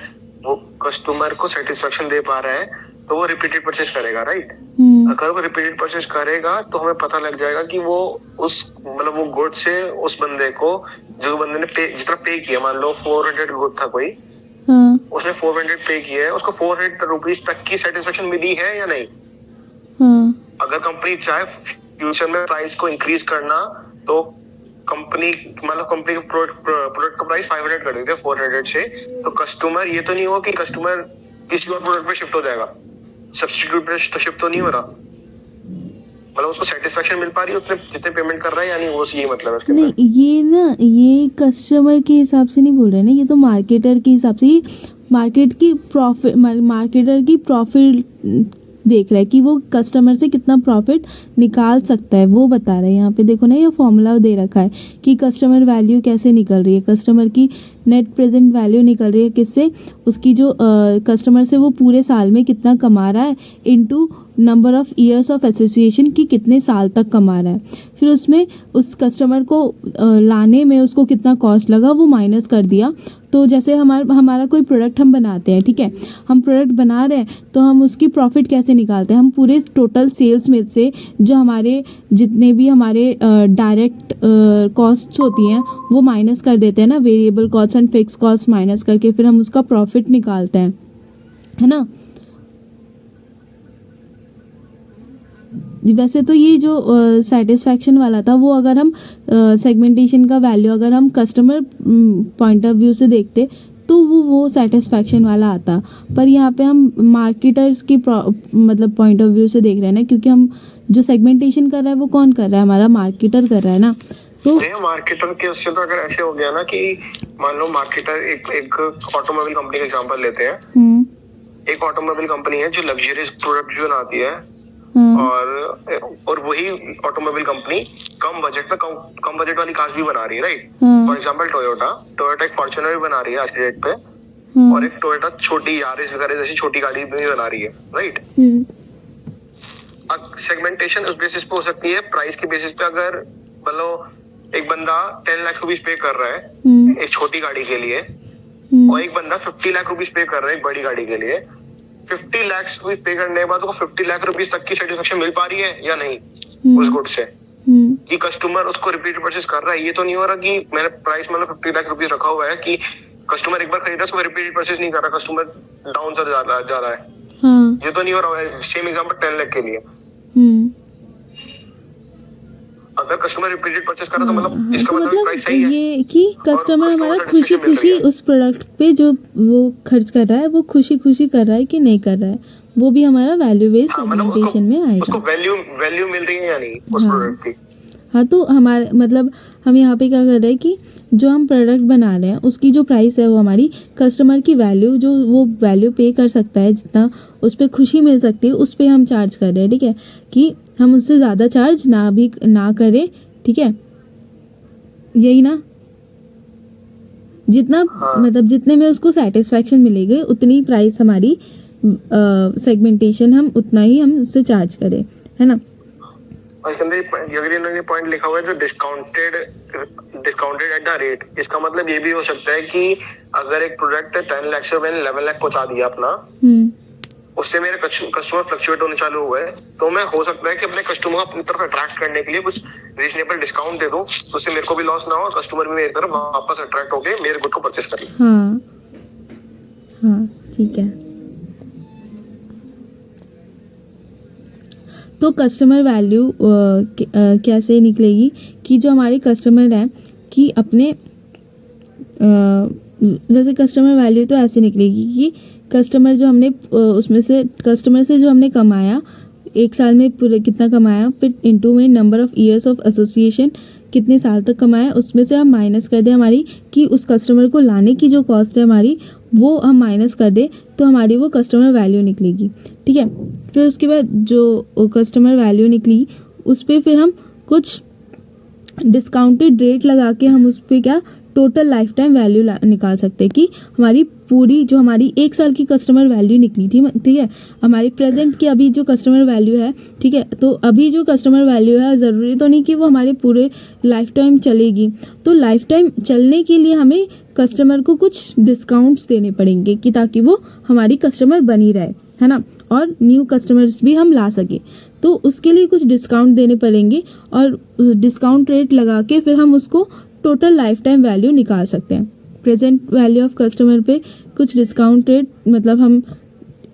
वो कस्टमर को सेटिस्फेक्शन दे पा रहा है तो वो रिपीटेड परचेज करेगा, राइट। अगर वो रिपीटेड परचेज करेगा तो हमें पता लग जाएगा कि वो उस मतलब वो गुड से उस बंदे को, जो बंदे ने पे जितना पे किया, मान लो 400 गुड था कोई, उसने 400 पे किया है, उसको 400 रुपीज तक की सेटिस्फेक्शन मिली है या नहीं। अगर कंपनी चाहे फ्यूचर में प्राइस को इंक्रीज करना तो कंपनी का प्रोडक्ट का प्राइस 500 कर देते 400 से, तो कस्टमर ये तो नहीं हो कि कस्टमर किसी और प्रोडक्ट पे शिफ्ट हो जाएगा, सब्स्टिट्यूट पे तो शिफ्ट तो नहीं हो रहा। मतलब उसको सेटिस्फेक्शन मिल पा रही है उतने जितने पेमेंट कर रहा है, यानी वो यही मतलब है उसके अंदर। नहीं, ये ना, ये कस्टमर के हिसाब से नहीं बोल रहे ना, ये तो मार्केटर के हिसाब से, ये मार्केटर की प्रॉफिट देख रहा है कि वो कस्टमर से कितना प्रॉफिट निकाल सकता है, वो बता रहा है। यहाँ पे देखो ना, ये फॉर्मूला दे रखा है कि कस्टमर वैल्यू कैसे निकल रही है, कस्टमर की नेट प्रेजेंट वैल्यू निकल रही है किससे, उसकी जो कस्टमर से वो पूरे साल में कितना कमा रहा है into number of years of association की कितने साल तक कमा रहा है, फिर उसमें उस कस्टमर को लाने में उसको कितना कॉस्ट लगा वो माइनस कर दिया। तो जैसे हमारा कोई प्रोडक्ट हम बनाते हैं, ठीक है, हम प्रोडक्ट बना रहे हैं तो हम उसकी प्रॉफिट कैसे निकालते हैं, हम पूरे टोटल सेल्स में से जो हमारे जितने भी हमारे डायरेक्ट कॉस्ट्स होती हैं वो माइनस कर देते हैं ना, variable cost and fix cost minus करके फिर हम उसका प्रॉफिट निकालते हैं, है ना। वैसे तो ये जो सेटिस्फैक्शन वाला था वो अगर हम सेगमेंटेशन का वैल्यू अगर हम कस्टमर पॉइंट ऑफ व्यू से देखते तो वो सेटिस्फैक्शन वाला आता, पर यहाँ पे हम मार्केटर्स की मतलब पॉइंट ऑफ व्यू से देख रहे हैं ना, क्योंकि हम जो सेगमेंटेशन कर रहा है वो कौन कर रहा है, हमारा मार्केटर कर रहा है ना। तो मार्केटर के उससे तो अगर ऐसे हो गया ना कि मान लो मार्केटर एक ऑटोमोबाइल कंपनी का एग्जांपल लेते हैं, एक ऑटोमोबाइल कंपनी है जो लग्जरियस प्रोडक्ट भी बनाती है, और वही ऑटोमोबाइल कंपनी कम बजट में कम बजट वाली कार्स भी बना रही है, राइट। फॉर एग्जांपल टोयोटा एक फॉर्च्यूनर भी बना रही है आज के डेट पे, और एक टोयोटा छोटी यारिस वगैरह जैसी छोटी गाड़ी भी बना रही है, राइट। अब सेगमेंटेशन उस बेसिस पे हो सकती है, प्राइस के बेसिस पे। अगर मतलब एक बंदा 10 लाख रुपीस पे कर रहा है एक छोटी गाड़ी के लिए, और एक बंदा 50 लाख रुपीस पे कर रहा है एक बड़ी गाड़ी के लिए, 50 लाख रुपीस पे करने के बाद उसको 50 लाख रुपीस तक की सेटिस्फेक्शन मिल पा रही है या नहीं उस गुड से, कि कस्टमर उसको रिपीट परचेस कर रहा है। ये तो नहीं हो रहा कि मैंने प्राइस मतलब 50 लाख रुपीस रखा हुआ है कि कस्टमर एक बार खरीदा उसको रिपीट परचेस नहीं कर रहा, कस्टमर डाउन से जा रहा है। ये तो नहीं हो रहा है। सेम एग्जांपल 10 लाख के लिए अगर कस्टमर रिपीटेड परचेस कर रहा तो मतलब इसका मतलब प्राइस सही है, ये कि कस्टमर हमारा खुशी खुशी उस प्रोडक्ट पे जो वो खर्च कर रहा है वो खुशी खुशी कर रहा है कि नहीं कर रहा है, वो भी हमारा वैल्यू बेस्ड सेगमेंटेशन में आएगा। उसको वैल्यू मिल रही है या नहीं उस प्रोडक्ट की। हाँ, तो हमारे मतलब हम यहाँ पे क्या कर रहे हैं कि जो हम प्रोडक्ट बना रहे हैं उसकी जो प्राइस है वो हमारी कस्टमर की वैल्यू, जो वो वैल्यू पे कर सकता है, जितना उस पर खुशी मिल सकती है उस पर हम चार्ज कर रहे हैं, ठीक है, कि हम उससे ज़्यादा चार्ज ना करें, ठीक है, यही ना। जितना मतलब जितने में उसको सेटिस्फैक्शन मिलेगी उतनी प्राइस हमारी सेगमेंटेशन हम उतना ही हम उससे चार्ज करें, है ना। और इसके अंदर अगर इन्होंने पॉइंट लिखा हुआ है जो डिस्काउंटेड एट द रेट, इसका मतलब ये भी हो सकता है कि अगर एक प्रोडक्ट 10 लाख से मैंने 11 लाख पहुंचा दिया अपना, उससे मेरे कस्टमर फ्लक्चुएट होने चालू हुए, तो मैं हो सकता है कि अपने कस्टमर को अपनी तरफ अट्रैक्ट करने के लिए कुछ रीजनेबल डिस्काउंट दे दूं, तो उससे मेरे को भी लॉस ना हो, कस्टमर भी मेरी तरफ वापस अट्रैक्ट होके मेरे गुड को परचेस कर ले। हाँ, ठीक है। तो कस्टमर वैल्यू कैसे निकलेगी कि जो हमारे कस्टमर हैं कि अपने वैसे कस्टमर वैल्यू तो ऐसे निकलेगी कि कस्टमर जो हमने उसमें से कस्टमर से जो हमने कमाया एक साल में पूरे कितना कमाया, फिर इनटू में number of years of association कितने साल तक कमाया, उसमें से हम माइनस कर दें हमारी कि उस कस्टमर को लाने की जो कॉस्ट है हमारी वो हम माइनस कर दें, तो हमारी वो कस्टमर वैल्यू निकलेगी, ठीक है। फिर उसके बाद जो कस्टमर वैल्यू निकली उस पर फिर हम कुछ डिस्काउंटेड रेट लगा के हम उस पर क्या टोटल लाइफ टाइम वैल्यू निकाल सकते हैं कि हमारी पूरी जो हमारी एक साल की कस्टमर वैल्यू निकली थी, ठीक है, हमारी प्रेजेंट की अभी जो कस्टमर वैल्यू है, ठीक है, तो अभी जो कस्टमर वैल्यू है ज़रूरी तो नहीं कि वो हमारे पूरे लाइफ टाइम चलेगी, तो लाइफ टाइम चलने के लिए हमें कस्टमर को कुछ डिस्काउंट्स देने पड़ेंगे कि ताकि वो हमारी कस्टमर बनी रहे, है ना, और न्यू कस्टमर्स भी हम ला सके, तो उसके लिए कुछ डिस्काउंट देने पड़ेंगे और डिस्काउंट रेट लगा के फिर हम उसको टोटल लाइफ टाइम वैल्यू निकाल सकते हैं। प्रेजेंट वैल्यू ऑफ कस्टमर पे कुछ डिस्काउंट रेट मतलब हम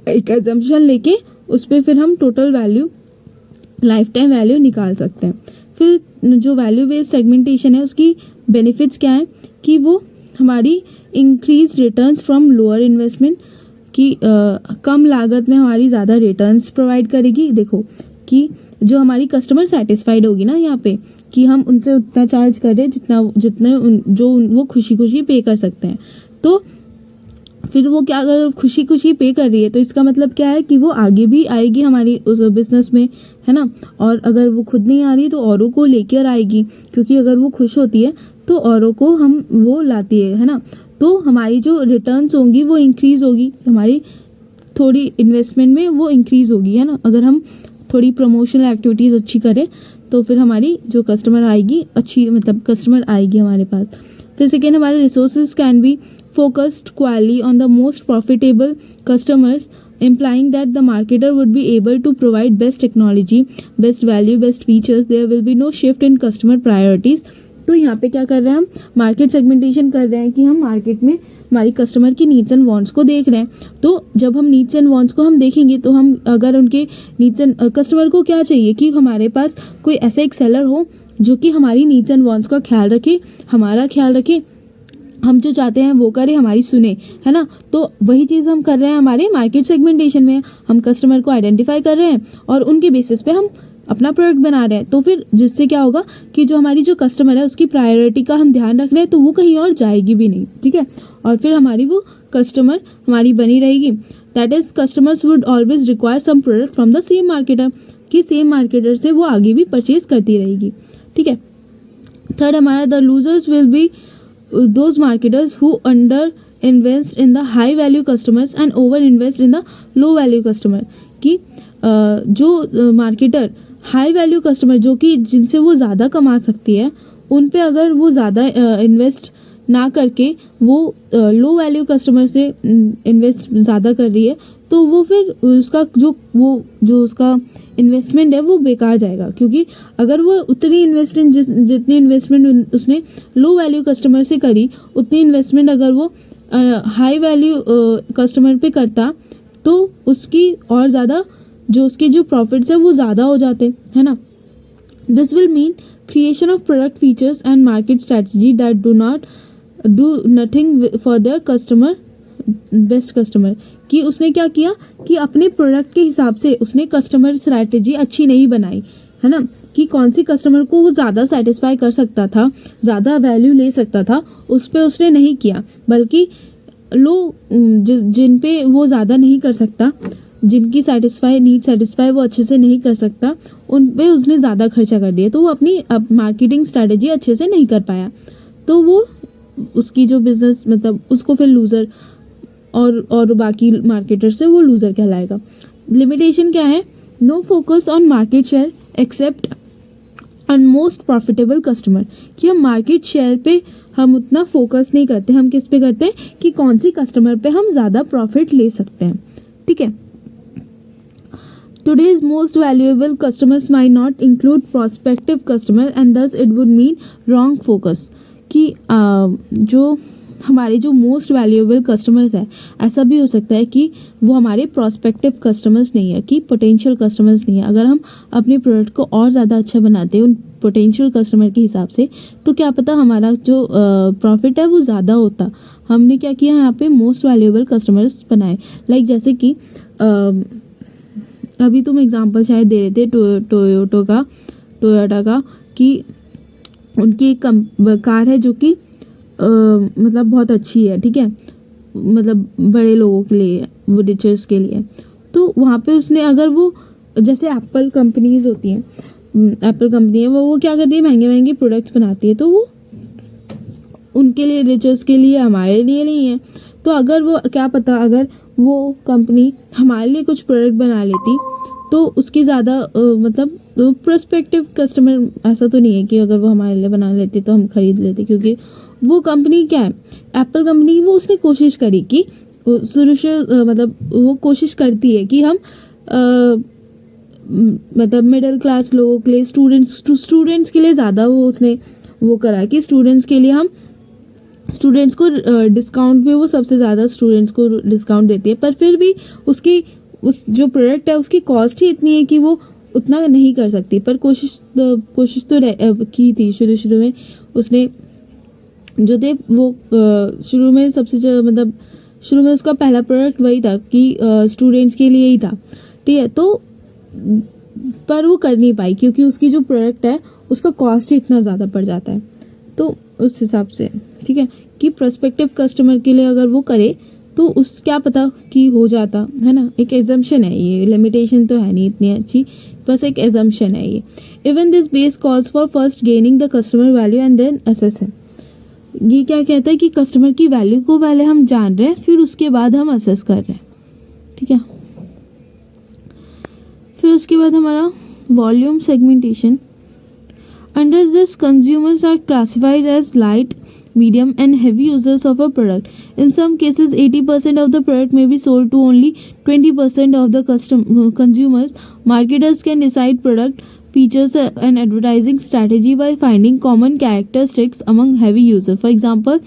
एक एजम्पशन लेके उस पर फिर हम total value life time value निकाल सकते हैं। फिर जो वैल्यू बेस्ड सेगमेंटेशन है उसकी बेनिफिट्स क्या है कि वो हमारी increase returns from lower investment की कम लागत में हमारी ज़्यादा रिटर्न्स प्रोवाइड करेगी। देखो कि जो हमारी कस्टमर सेटिस्फाइड होगी ना यहाँ पे, कि हम उनसे उतना चार्ज कर रहे हैं जितने वो खुशी खुशी पे कर सकते हैं। तो फिर वो क्या, अगर खुशी खुशी पे कर रही है तो इसका मतलब क्या है कि वो आगे भी आएगी हमारी उस बिज़नेस में, है ना। और अगर वो खुद नहीं आ रही तो औरों को लेकर आएगी, क्योंकि अगर वो खुश होती है तो औरों को हम वो लाती है ना। तो हमारी जो रिटर्न्स होंगी वो इंक्रीज़ होगी, हमारी थोड़ी इन्वेस्टमेंट में वो इंक्रीज़ होगी, है ना। अगर हम थोड़ी प्रमोशनल एक्टिविटीज़ अच्छी करें तो फिर हमारी जो कस्टमर आएगी अच्छी, मतलब कस्टमर आएगी हमारे पास। फिर सेकेंड, हमारे resources can be focused squarely on the most profitable customers, implying that the marketer would be able to provide best technology, best value, best features. There will be no shift in customer priorities. तो यहाँ पे क्या कर रहे हैं हम, मार्केट सेगमेंटेशन कर रहे हैं कि हम मार्केट में हमारी कस्टमर की नीड्स एंड वांट्स को देख रहे हैं। तो जब हम नीड्स एंड वांट्स को हम देखेंगे तो हम अगर उनके नीड्स एंड कस्टमर को क्या चाहिए कि हमारे पास कोई ऐसा एक सेलर हो जो कि हमारी नीड्स एंड वांट्स का ख्याल रखे, हमारा ख्याल रखे, हम जो चाहते हैं वो करे, हमारी सुने, है ना। तो वही चीज़ हम कर रहे हैं हमारे मार्केट सेगमेंटेशन में। हम कस्टमर को आइडेंटिफाई कर रहे हैं और उनके बेसिस पे हम अपना प्रोडक्ट बना रहे हैं। तो फिर जिससे क्या होगा कि जो हमारी जो कस्टमर है उसकी प्रायोरिटी का हम ध्यान रख रहे हैं, तो वो कहीं और जाएगी भी नहीं, ठीक है। और फिर हमारी वो कस्टमर हमारी बनी रहेगी। That is customers would always require some product from the same marketer, कि सेम मार्केटर से वो आगे भी परचेज करती रहेगी, ठीक है। थर्ड, हमारा the losers will be those marketers who under invest in the high value customers and over invest in the low value customer, कि जो मार्केटर हाई वैल्यू कस्टमर जो कि जिनसे वो ज़्यादा कमा सकती है उन पे अगर वो ज़्यादा इन्वेस्ट ना करके वो लो वैल्यू कस्टमर से इन्वेस्ट ज़्यादा कर रही है, तो वो फिर उसका जो उसका इन्वेस्टमेंट है वो बेकार जाएगा। क्योंकि अगर वो उतनी इन्वेस्टमेंट जितनी इन्वेस्टमेंट उसने लो वैल्यू कस्टमर से करी, उतनी इन्वेस्टमेंट अगर वो हाई वैल्यू कस्टमर पे करता तो उसकी और ज़्यादा जो उसके जो प्रॉफिट्स है वो ज़्यादा हो जाते, है ना। This will mean creation of product features and market strategy that do nothing for the customer best customer, कि उसने क्या किया कि अपने प्रोडक्ट के हिसाब से उसने कस्टमर स्ट्रैटेजी अच्छी नहीं बनाई, है ना। कि कौन सी कस्टमर को वो ज़्यादा सेटिस्फाई कर सकता था, ज़्यादा वैल्यू ले सकता था, उस पर उसने नहीं किया, बल्कि जिन पे वो ज़्यादा नहीं कर सकता, जिनकी नीड सेटिस्फाई वो अच्छे से नहीं कर सकता, उन पे उसने ज़्यादा खर्चा कर दिया। तो वो अपनी मार्केटिंग स्ट्रैटेजी अच्छे से नहीं कर पाया, तो वो उसकी जो बिज़नेस मतलब उसको फिर लूज़र और बाकी मार्केटर से वो लूज़र कहलाएगा। लिमिटेशन क्या है, no focus on market share except on most profitable customer, कि हम मार्केट शेयर पे हम उतना फोकस नहीं करते, हम किस पे करते हैं कि कौन सी कस्टमर पे हम ज़्यादा प्रॉफिट ले सकते हैं, ठीक है। Today's most valuable customers might not include prospective customer and thus it would mean wrong focus, कि जो हमारे जो मोस्ट वैल्यूएबल कस्टमर्स है ऐसा भी हो सकता है कि वो हमारे प्रोस्पेक्टिव कस्टमर्स नहीं है, कि पोटेंशियल कस्टमर्स नहीं है। अगर हम अपने प्रोडक्ट को और ज़्यादा अच्छा बनाते हैं उन पोटेंशियल कस्टमर के हिसाब से, तो क्या पता हमारा जो प्रॉफिट है वो ज़्यादा होता। हमने क्या किया, यहाँ पे मोस्ट वैल्यूएबल कस्टमर्स बनाए। लाइक जैसे कि अभी तुम एग्जांपल शायद दे रहे थे टोयोटा का, कि उनकी एक कार है जो कि मतलब बहुत अच्छी है, ठीक है, मतलब बड़े लोगों के लिए, वो रिचर्स के लिए। तो वहाँ पे उसने अगर वो जैसे एप्पल कंपनीज होती हैं, एप्पल कंपनी है वो क्या करती है, महंगे महंगे प्रोडक्ट्स बनाती है, तो वो उनके लिए, रिचर्स के लिए, हमारे लिए नहीं है। तो अगर वो क्या पता अगर वो कंपनी हमारे लिए कुछ प्रोडक्ट बना लेती तो उसकी ज़्यादा मतलब प्रोस्पेक्टिव कस्टमर, ऐसा तो नहीं है कि अगर वो हमारे लिए बना लेती तो हम खरीद लेते, क्योंकि वो कंपनी क्या है, एप्पल कंपनी, वो उसने कोशिश करी कि शुरू से मतलब वो कोशिश करती है कि हम मतलब मिडिल क्लास लोगों के लिए, स्टूडेंट्स के लिए ज़्यादा उसने वो करा कि स्टूडेंट्स के लिए हम स्टूडेंट्स को डिस्काउंट पे वो सबसे ज़्यादा स्टूडेंट्स को डिस्काउंट देती है। पर फिर भी उसकी उस जो प्रोडक्ट है उसकी कॉस्ट ही इतनी है कि वो उतना नहीं कर सकती। पर कोशिश तो की थी शुरू में उसने जो थे वो शुरू में सबसे मतलब शुरू में उसका पहला प्रोडक्ट वही था कि स्टूडेंट्स के लिए ही था, ठीक है। तो पर वो कर नहीं पाई क्योंकि उसकी जो प्रोडक्ट है उसका कॉस्ट ही इतना ज़्यादा पड़ जाता है। तो उस हिसाब से ठीक है कि प्रोस्पेक्टिव कस्टमर के लिए अगर वो करे तो उस क्या पता कि हो जाता है ना। एक एजम्पशन है, ये लिमिटेशन तो है नहीं इतनी अच्छी, बस एक एजम्पशन है ये। Even this base calls for first gaining the customer value and then assessing. ये क्या कहता है कि कस्टमर की वैल्यू को पहले हम जान रहे हैं, फिर उसके बाद हम असेस कर रहे हैं, ठीक है। फिर उसके बाद हमारा volume segmentation. Under this, consumers are classified as light, medium, and heavy users of a product. In some cases, 80% of the product may be sold to only 20% of the consumers. Marketers can decide product features and advertising strategy by finding common characteristics among heavy users. For example,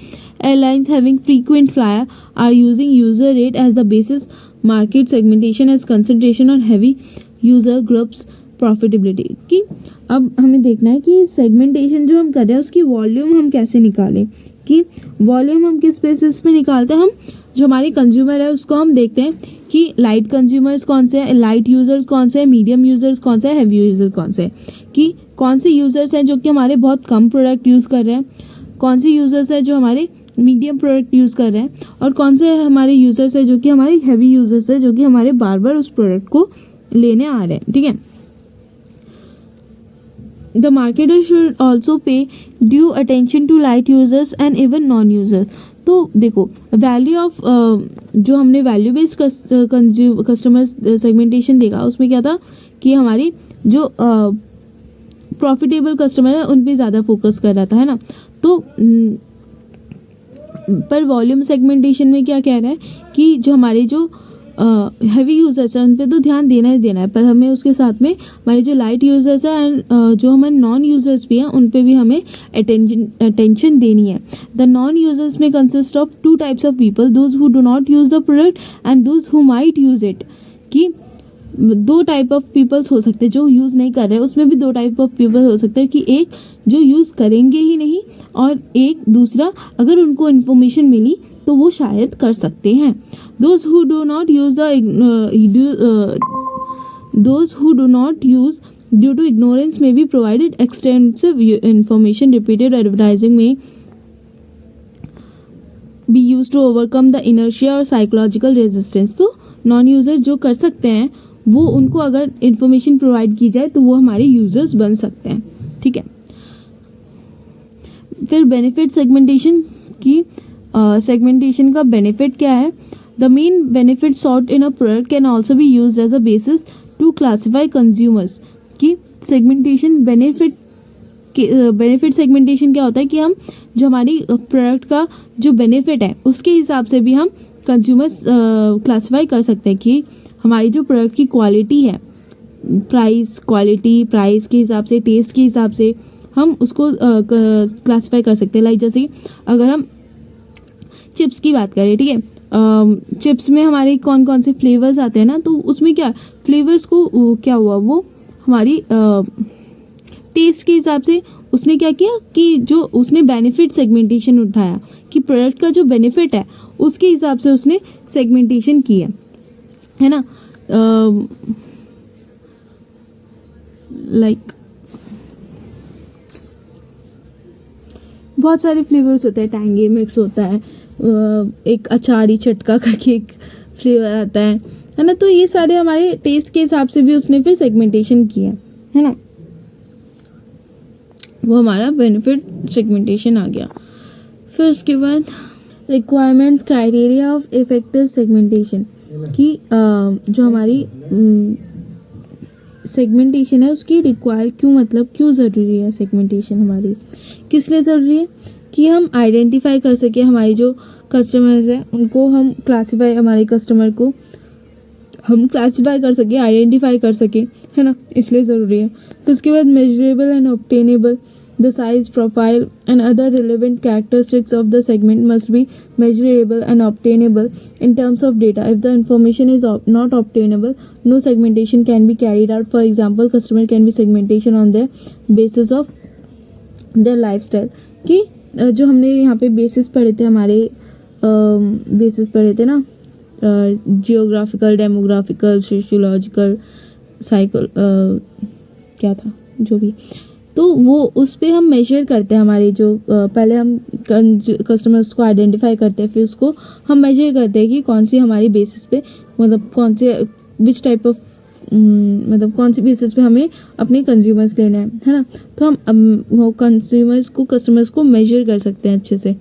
airlines having frequent flyer are using user rate as the basis. Market segmentation as concentration on heavy user groups. Profitability की अब हमें देखना है कि सेगमेंटेशन जो हम कर रहे हैं उसकी वॉल्यूम हम कैसे निकालें। कि वॉल्यूम हम किस बेसिस पे निकालते हैं, हम जो हमारे कंज्यूमर है उसको हम देखते हैं कि लाइट कंज्यूमर्स कौन से हैं, लाइट यूज़र्स कौन से हैं, मीडियम यूज़र्स कौन से हैं, हैवी यूज़र कौन से हैं। कि कौन से यूज़र्स हैं जो कि हमारे बहुत कम प्रोडक्ट यूज़ कर रहे हैं, कौन से यूज़र्स हैं जो हमारे मीडियम प्रोडक्ट यूज़ कर रहे हैं, और कौन से हमारे यूज़र्स हैं जो कि हमारे हैवी यूज़र्स हैं जो कि हमारे बार बार उस प्रोडक्ट को लेने आ रहे हैं, ठीक है। The marketer should also pay due attention to light users and even non-users. तो देखो वैल्यू ऑफ जो हमने वैल्यू बेस्ड कस्टमर सेगमेंटेशन देखा उसमें क्या था कि हमारी जो प्रॉफिटेबल कस्टमर है उन पे ज़्यादा फोकस कर रहा था, है ना। तो पर वॉल्यूम सेगमेंटेशन में क्या कह रहा है कि जो हमारे जो हैवी यूज़र्स हैं उन पे तो ध्यान देना ही देना है, पर हमें उसके साथ में हमारे जो लाइट यूज़र्स हैं एंड जो हमारे नॉन यूज़र्स भी हैं उन पे भी हमें अटेंशन देनी है। द नॉन यूज़र्स में consist of 2 types of people, those who do not use the product and those who might use it. कि 2 टाइप ऑफ पीपल्स हो सकते हैं, जो यूज़ नहीं कर रहे उसमें भी 2 टाइप ऑफ पीपल हो सकते हैं कि एक जो यूज़ करेंगे ही नहीं और एक दूसरा अगर उनको इन्फॉर्मेशन मिली तो वो शायद कर सकते हैं। Those who do not use due to ignorance may be provided extensive information. Repeated advertising may be used to overcome the inertia or psychological resistance. तो नॉन यूज़र जो कर सकते हैं वो उनको अगर इन्फॉर्मेशन प्रोवाइड की जाए तो वो हमारे यूज़र्स बन सकते हैं, ठीक है। फिर बेनिफिट सेगमेंटेशन की सेगमेंटेशन का बेनिफिट क्या है। The main benefit sought in a product can also be used as a basis to classify consumers. कि सेगमेंटेशन बेनिफिट सेगमेंटेशन क्या होता है कि हम जो हमारी प्रोडक्ट का जो बेनिफिट है उसके हिसाब से भी हम कंज्यूमर्स क्लासीफाई कर सकते हैं कि हमारी जो प्रोडक्ट की क्वालिटी है, प्राइस के हिसाब से, टेस्ट के हिसाब से हम उसको क्लासीफाई कर सकते हैं। लाइक जैसे अगर हम चिप्स की बात करें, ठीक है, चिप्स में हमारे कौन कौन से फ्लेवर्स आते हैं ना, तो उसमें क्या फ्लेवर्स को क्या हुआ, वो हमारी टेस्ट के हिसाब से उसने क्या किया कि जो उसने बेनिफिट सेगमेंटेशन उठाया कि प्रोडक्ट का जो बेनिफिट है उसके हिसाब से उसने सेगमेंटेशन की है ना। लाइक बहुत सारे फ्लेवर्स होते हैं, टैंगी मिक्स होता है, एक अचारी चटका करके एक फ्लेवर आता है ना। तो ये सारे हमारे टेस्ट के हिसाब से भी उसने फिर सेगमेंटेशन किया है ना, वो हमारा बेनिफिट सेगमेंटेशन आ गया। फिर उसके बाद requirement criteria of effective segmentation की जो हमारी सेगमेंटेशन है उसकी रिक्वायर क्यों, मतलब क्यों ज़रूरी है सेगमेंटेशन हमारी, किस लिए ज़रूरी है कि हम आइडेंटिफाई कर सके हमारी जो कस्टमर्स हैं उनको हम क्लासीफाई, हमारे कस्टमर को हम क्लासीफाई कर सके, आइडेंटिफाई कर सके, है ना, इसलिए ज़रूरी है। फिर उसके बाद measurable and obtainable, the size, profile and other relevant characteristics of the segment must be measurable and obtainable in terms of data. If the information is not obtainable, no segmentation can be carried out. For example, customer can be segmentation on the basis of their lifestyle. कि जो हमने यहाँ पे बेसिस पढ़े थे, हमारे बेसिस पढ़े थे ना, जियोग्राफिकल, डेमोग्राफिकल, सोशियोलॉजिकल, साइकिल क्या था जो भी, तो वो उस पे हम मेजर करते हैं हमारी जो पहले हम कस्टमर्स को आइडेंटिफाई करते हैं, फिर उसको हम मेजर करते हैं कि कौन सी हमारी बेसिस पे, मतलब कौन से विच टाइप ऑफ मतलब कौन सी बेसिस पे हमें अपने कंज्यूमर्स लेना है ना। तो हम वो कस्टमर्स को मेजर कर सकते हैं अच्छे से।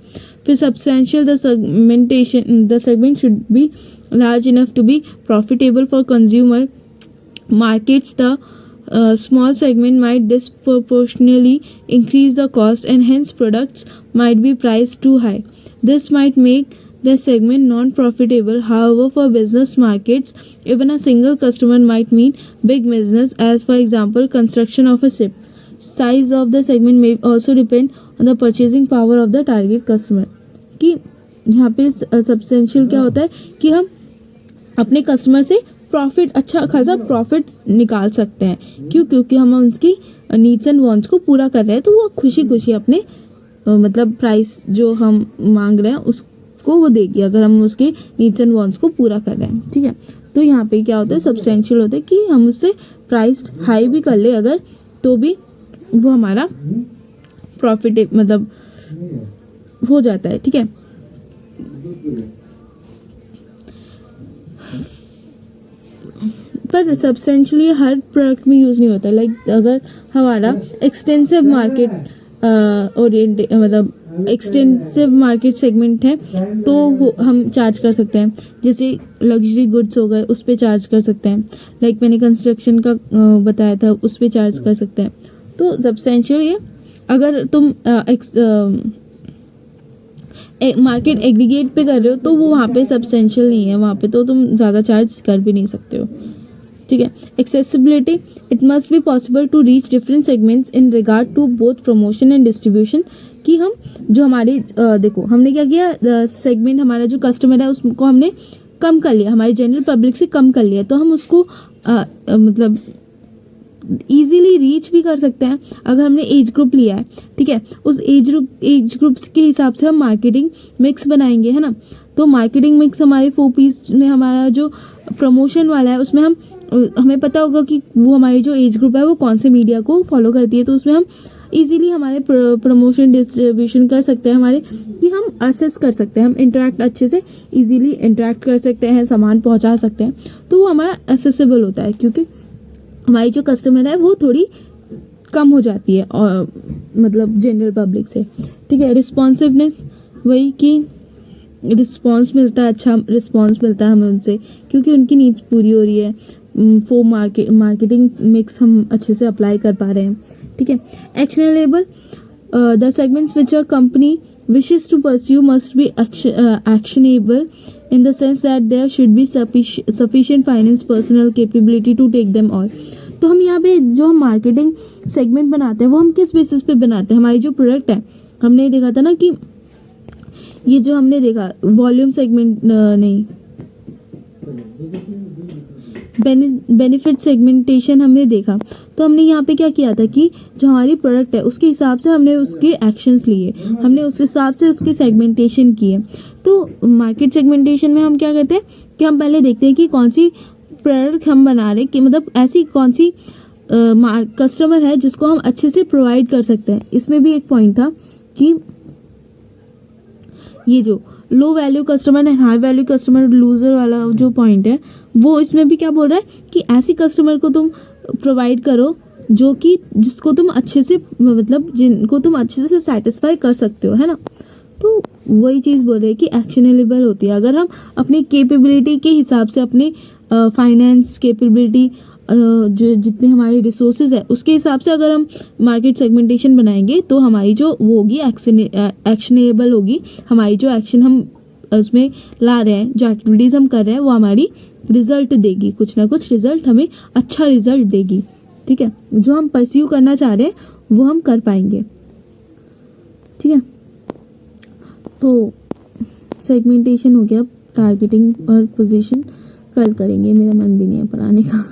फिर substantial the segment should be large enough to be profitable for consumer markets. The small segment might disproportionately increase the cost and hence products might be priced too high. This might make the segment non-profitable. However, for business markets, even a single customer might mean big business, as for example construction of a ship. Size of the segment may also depend on the purchasing power of the target customer. कि यहाँ पे सब्सटेंशियल क्या होता है कि हम अपने कस्टमर से प्रॉफिट, अच्छा खासा प्रॉफिट निकाल सकते हैं। क्यों? क्योंकि हम उनकी नीड्स एंड वांट्स को पूरा कर रहे हैं, तो वो खुशी खुशी अपने मतलब प्राइस जो हम मांग रहे हैं उसको वो देगी, अगर हम उसके नीड्स एंड वांट्स को पूरा कर रहे हैं। ठीक है, तो यहाँ पे क्या होता है, सब्सटेंशियल होता है कि हम उससे प्राइस हाई भी कर ले अगर, तो भी वो हमारा प्रॉफिट मतलब हो जाता है। ठीक है, पर सब्सटेंशियली हर प्रोडक्ट में यूज़ नहीं होता। लाइक अगर हमारा एक्सटेंसिव मार्केट मतलब एक्सटेंसिव मार्केट सेगमेंट है तो हम चार्ज कर सकते हैं। जैसे लग्जरी गुड्स हो गए, उस पर चार्ज कर सकते हैं। लाइक मैंने कंस्ट्रक्शन का बताया था, उस पर चार्ज कर सकते हैं। तो सब्सटेंशियल ये, अगर तुम मार्केट एग्रीगेट पे कर रहे हो तो वो वहाँ पे सब्सटेंशियल नहीं है, वहाँ पे तो तुम ज़्यादा चार्ज कर भी नहीं सकते हो। ठीक है, accessibility, it must be possible to reach different segments in regard to both promotion and distribution. कि हम जो हमारे देखो हमने क्या किया, सेगमेंट हमारा जो कस्टमर है उसको हमने कम कर लिया, हमारी जनरल पब्लिक से कम कर लिया, तो हम उसको मतलब इजीली रीच भी कर सकते हैं। अगर हमने एज ग्रुप लिया है, ठीक है, उस एज ग्रुप के हिसाब से हम मार्केटिंग मिक्स बनाएंगे, है ना। तो मार्केटिंग मिक्स हमारे 4 पीस में हमारा जो प्रमोशन वाला है उसमें हमें पता होगा कि वो हमारी जो एज ग्रुप है वो कौन से मीडिया को फॉलो करती है, तो उसमें हम इजीली हमारे प्रमोशन डिस्ट्रीब्यूशन कर सकते हैं, हमारे कि हम असेस कर सकते हैं, हम इंटरेक्ट अच्छे से इजीली इंटरेक्ट कर सकते हैं, सामान पहुंचा सकते हैं, तो वो हमारा एसेसिबल होता है। क्योंकि हमारी जो कस्टमर है वो थोड़ी कम हो जाती है और मतलब जनरल पब्लिक से। ठीक है, रिस्पॉन्सिवनेस, वही कि रिस्पॉन्स मिलता है, अच्छा रिस्पॉन्स मिलता है हमें उनसे, क्योंकि उनकी नीड्स पूरी हो रही है। फॉर मार्केटिंग मिक्स हम अच्छे से अप्लाई कर पा रहे हैं। ठीक है, actionable, the segments which a company wishes to pursue must be actionable in the sense that there should be sufficient finance personnel capability to take them all. तो हम यहाँ पे जो हम मार्केटिंग सेगमेंट बनाते हैं वो हम किस बेसिस पे बनाते हैं, हमारी जो प्रोडक्ट है, हमने देखा था ना कि ये जो हमने देखा वॉल्यूम सेगमेंट नहीं, बेनिफिट सेगमेंटेशन हमने देखा। तो हमने यहाँ पे क्या किया था कि जो हमारी प्रोडक्ट है उसके हिसाब से हमने उसके एक्शंस लिए, हमने उस हिसाब से उसके सेगमेंटेशन किए। तो मार्केट सेगमेंटेशन में हम क्या करते हैं कि हम पहले देखते हैं कि कौन सी प्रोडक्ट हम बना रहे हैं, कि मतलब ऐसी कौन सी कस्टमर है जिसको हम अच्छे से प्रोवाइड कर सकते हैं। इसमें भी एक पॉइंट था कि ये जो low value customer and high value customer loser वाला जो पॉइंट है, वो इसमें भी क्या बोल रहा है कि ऐसी कस्टमर को तुम प्रोवाइड करो जो कि जिसको तुम अच्छे से मतलब जिनको तुम अच्छे से सेटिस्फाई कर सकते हो, है ना। तो वही चीज़ बोल रहे हैं कि एक्शनेबल होती है अगर हम अपनी कैपेबिलिटी के हिसाब से, अपने फाइनेंस कैपेबिलिटी जो जितने हमारी रिसोर्सेज है उसके हिसाब से अगर हम मार्केट सेगमेंटेशन बनाएंगे तो हमारी जो वो होगी एक्शनेबल होगी। हमारी जो एक्शन हम उसमें ला रहे हैं, जो एक्टिविटीज़ हम कर रहे हैं वो हमारी रिजल्ट देगी, कुछ ना कुछ रिजल्ट हमें अच्छा रिजल्ट देगी। ठीक है, जो हम परस्यू करना चाह रहे हैं वो हम कर पाएंगे। ठीक है, तो सेगमेंटेशन हो गया, टारगेटिंग और पोजीशन कल करेंगे, मेरा मन भी नहीं है पढ़ाने का।